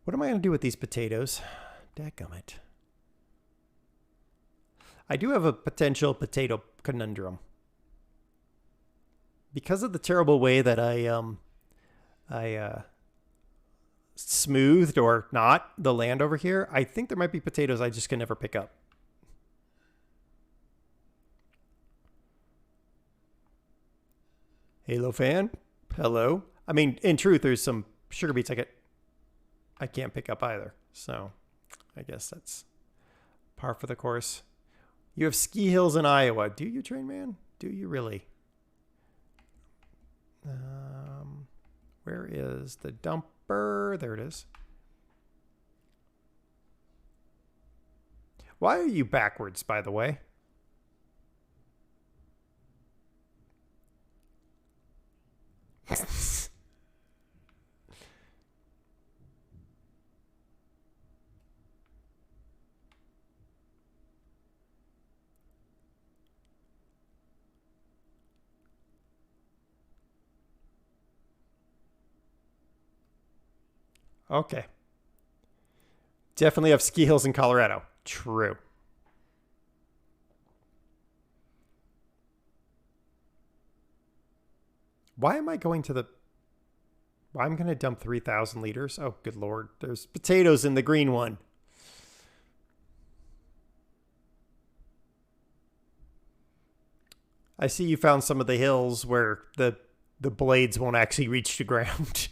What am I going to do with these potatoes? Dadgummit. I do have a potential potato conundrum. Because of the terrible way that I smoothed or not the land over here, I think there might be potatoes I just can never pick up. Halo fan? Hello? I mean, in truth, there's some sugar beets I can't pick up either. So I guess that's par for the course. You have ski hills in Iowa. Do you, Train Man? Do you really? Where is the dumper? There it is. Why are you backwards, by the way? Okay. Definitely have ski hills in Colorado. True. Why am I going to the... Why I'm going to dump 3,000 liters? Oh, good Lord. There's potatoes in the green one. I see you found some of the hills where the blades won't actually reach the ground.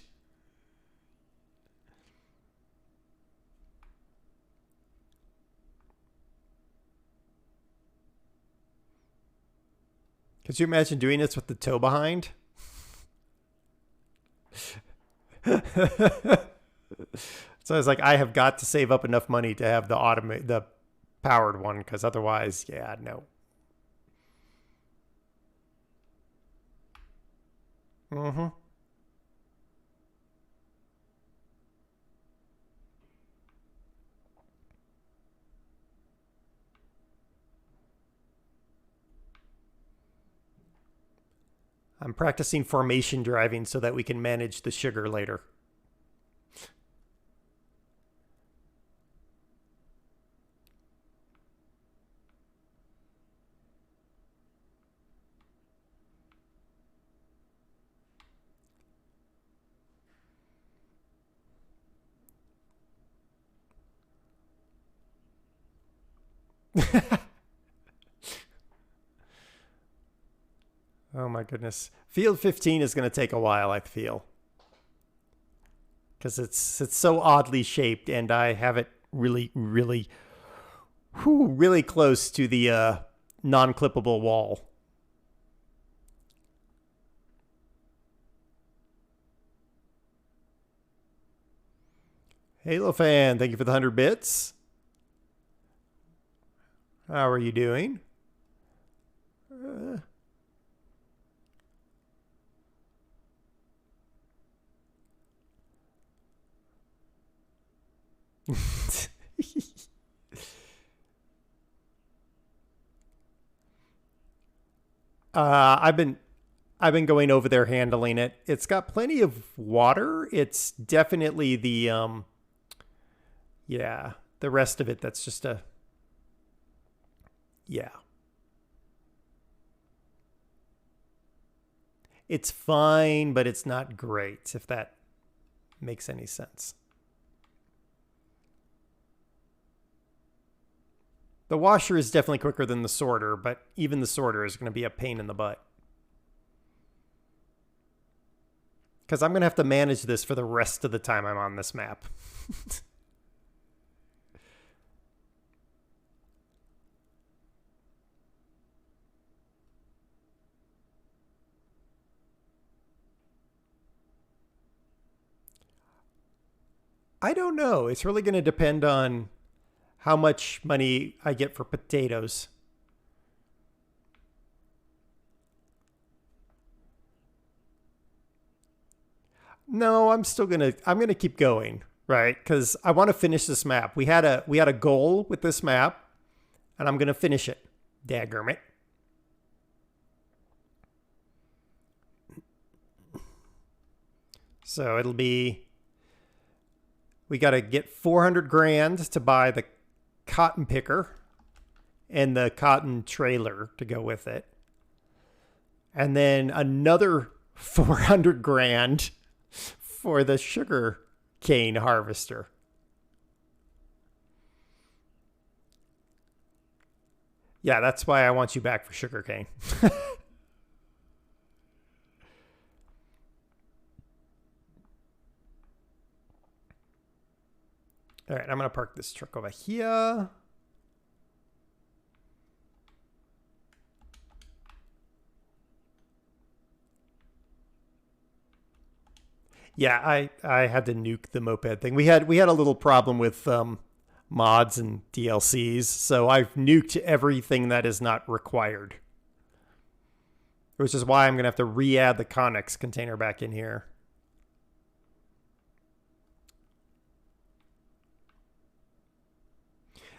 Could you imagine doing this with the tow behind? So I was like, I have got to save up enough money to have the powered one, because otherwise, yeah, no. Mm-hmm. I'm practicing formation driving so that we can manage the sugar later. Oh my goodness. Field 15 is going to take a while, I feel. Because it's so oddly shaped, and I have it really close to the non-clippable wall. Halo fan, thank you for the 100 bits. How are you doing? I've been going over there handling it. It's got plenty of water. It's definitely the yeah, the rest of it that's just a yeah. It's fine, but it's not great, if that makes any sense. The washer is definitely quicker than the sorter, but even the sorter is going to be a pain in the butt. Because I'm going to have to manage this for the rest of the time I'm on this map. I don't know. It's really going to depend on how much money I get for potatoes. No, I'm gonna keep going, right? Because I want to finish this map. We had a goal with this map, and I'm gonna finish it. Daggermit. So it'll be, we got to get 400 grand to buy the cotton picker and the cotton trailer to go with it. And then another 400 grand for the sugar cane harvester. Yeah, that's why I want you back for sugar cane. All right, I'm going to park this truck over here. Yeah, I had to nuke the moped thing. We had a little problem with mods and DLCs, so I've nuked everything that is not required. Which is why I'm going to have to re-add the Connex container back in here.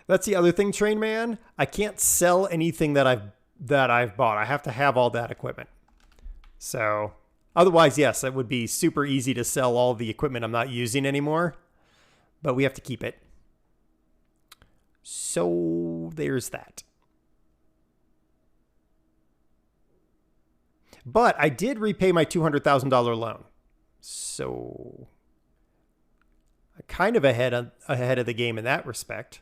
That's the other thing, Train Man. I can't sell anything that I've bought. I have to have all that equipment. So otherwise, yes, it would be super easy to sell all the equipment I'm not using anymore. but we have to keep it. So there's that. But I did repay my $200,000 loan. So kind of ahead of the game in that respect.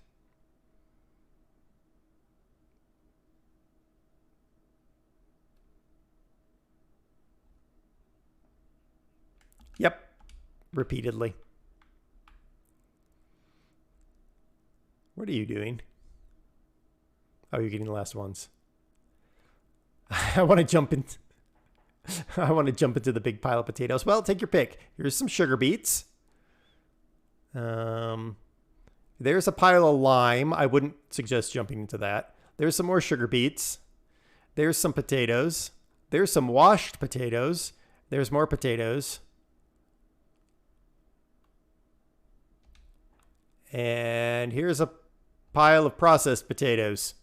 Yep. Repeatedly. What are you doing? Oh, you're getting the last ones. I want to jump into the big pile of potatoes. Well, take your pick. Here's some sugar beets. There's a pile of lime. I wouldn't suggest jumping into that. There's some more sugar beets. There's some potatoes. There's some washed potatoes. There's more potatoes. And here's a pile of processed potatoes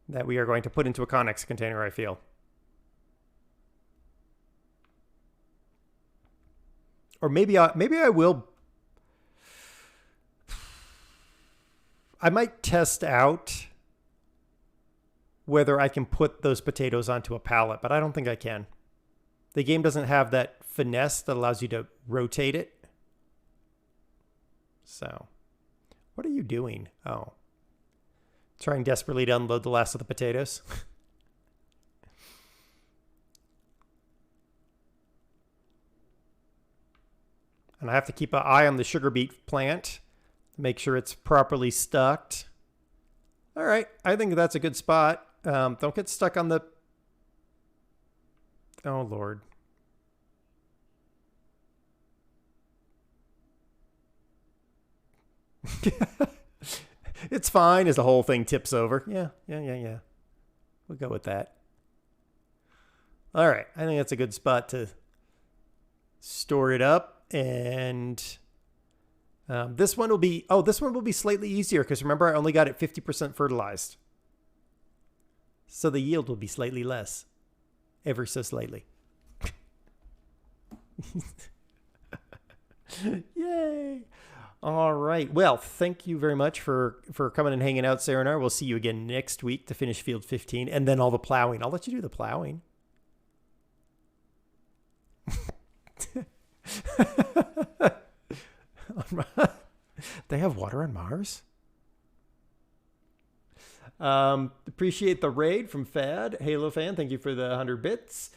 that we are going to put into a Connex container, I feel. Or maybe I will. I might test out whether I can put those potatoes onto a pallet, but I don't think I can. The game doesn't have that finesse that allows you to rotate it. So, what are you doing? Oh. Trying desperately to unload the last of the potatoes. And I have to keep an eye on the sugar beet plant to make sure it's properly stocked. All right, I think that's a good spot. Don't get stuck on the... Oh, Lord. It's fine as the whole thing tips over. Yeah. We'll go with that. All right. I think that's a good spot to store it up. And this one will be slightly easier because remember, I only got it 50% fertilized. So the yield will be slightly less. Ever so slightly. Yay. All right. Well, thank you very much for coming and hanging out, Saranar. We'll see you again next week to finish Field 15 and then all the plowing. I'll let you do the plowing. They have water on Mars? Appreciate the raid from Fad. Halo fan, thank you for the 100 bits.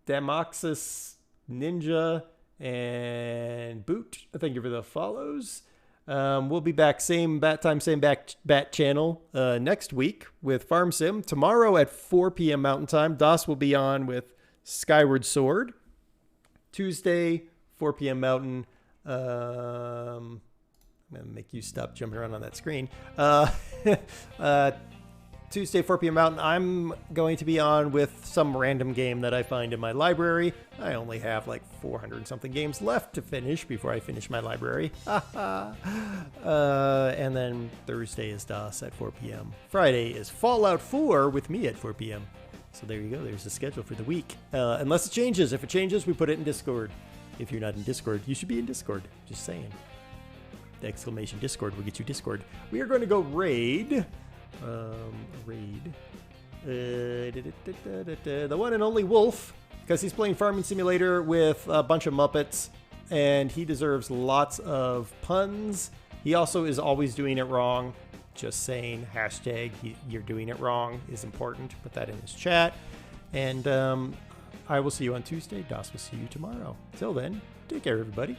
Damoxis Ninja and Boot, thank you for the follows. We'll be back same bat time, same bat channel next week with Farm Sim. Tomorrow at 4 p.m. Mountain Time, DOS will be on with Skyward Sword. Tuesday, 4 p.m. Mountain. I'm going to make you stop jumping around on that screen. Tuesday, 4 p.m. Mountain, I'm going to be on with some random game that I find in my library. I only have like 400 and something games left to finish before I finish my library. And then Thursday is DOS at 4 p.m. Friday is Fallout 4 with me at 4 p.m. So there you go. There's the schedule for the week. Unless it changes. If it changes, we put it in Discord. If you're not in Discord, you should be in Discord. Just saying. The exclamation Discord will get you Discord. We are going to go raid. The one and only Wolf, because he's playing Farming Simulator with a bunch of Muppets, and he deserves lots of puns. He also is always doing it wrong. Just saying, hashtag you're doing it wrong is important. Put that in his chat. And I will see you on Tuesday. DOS will see you tomorrow. Till then, take care, everybody.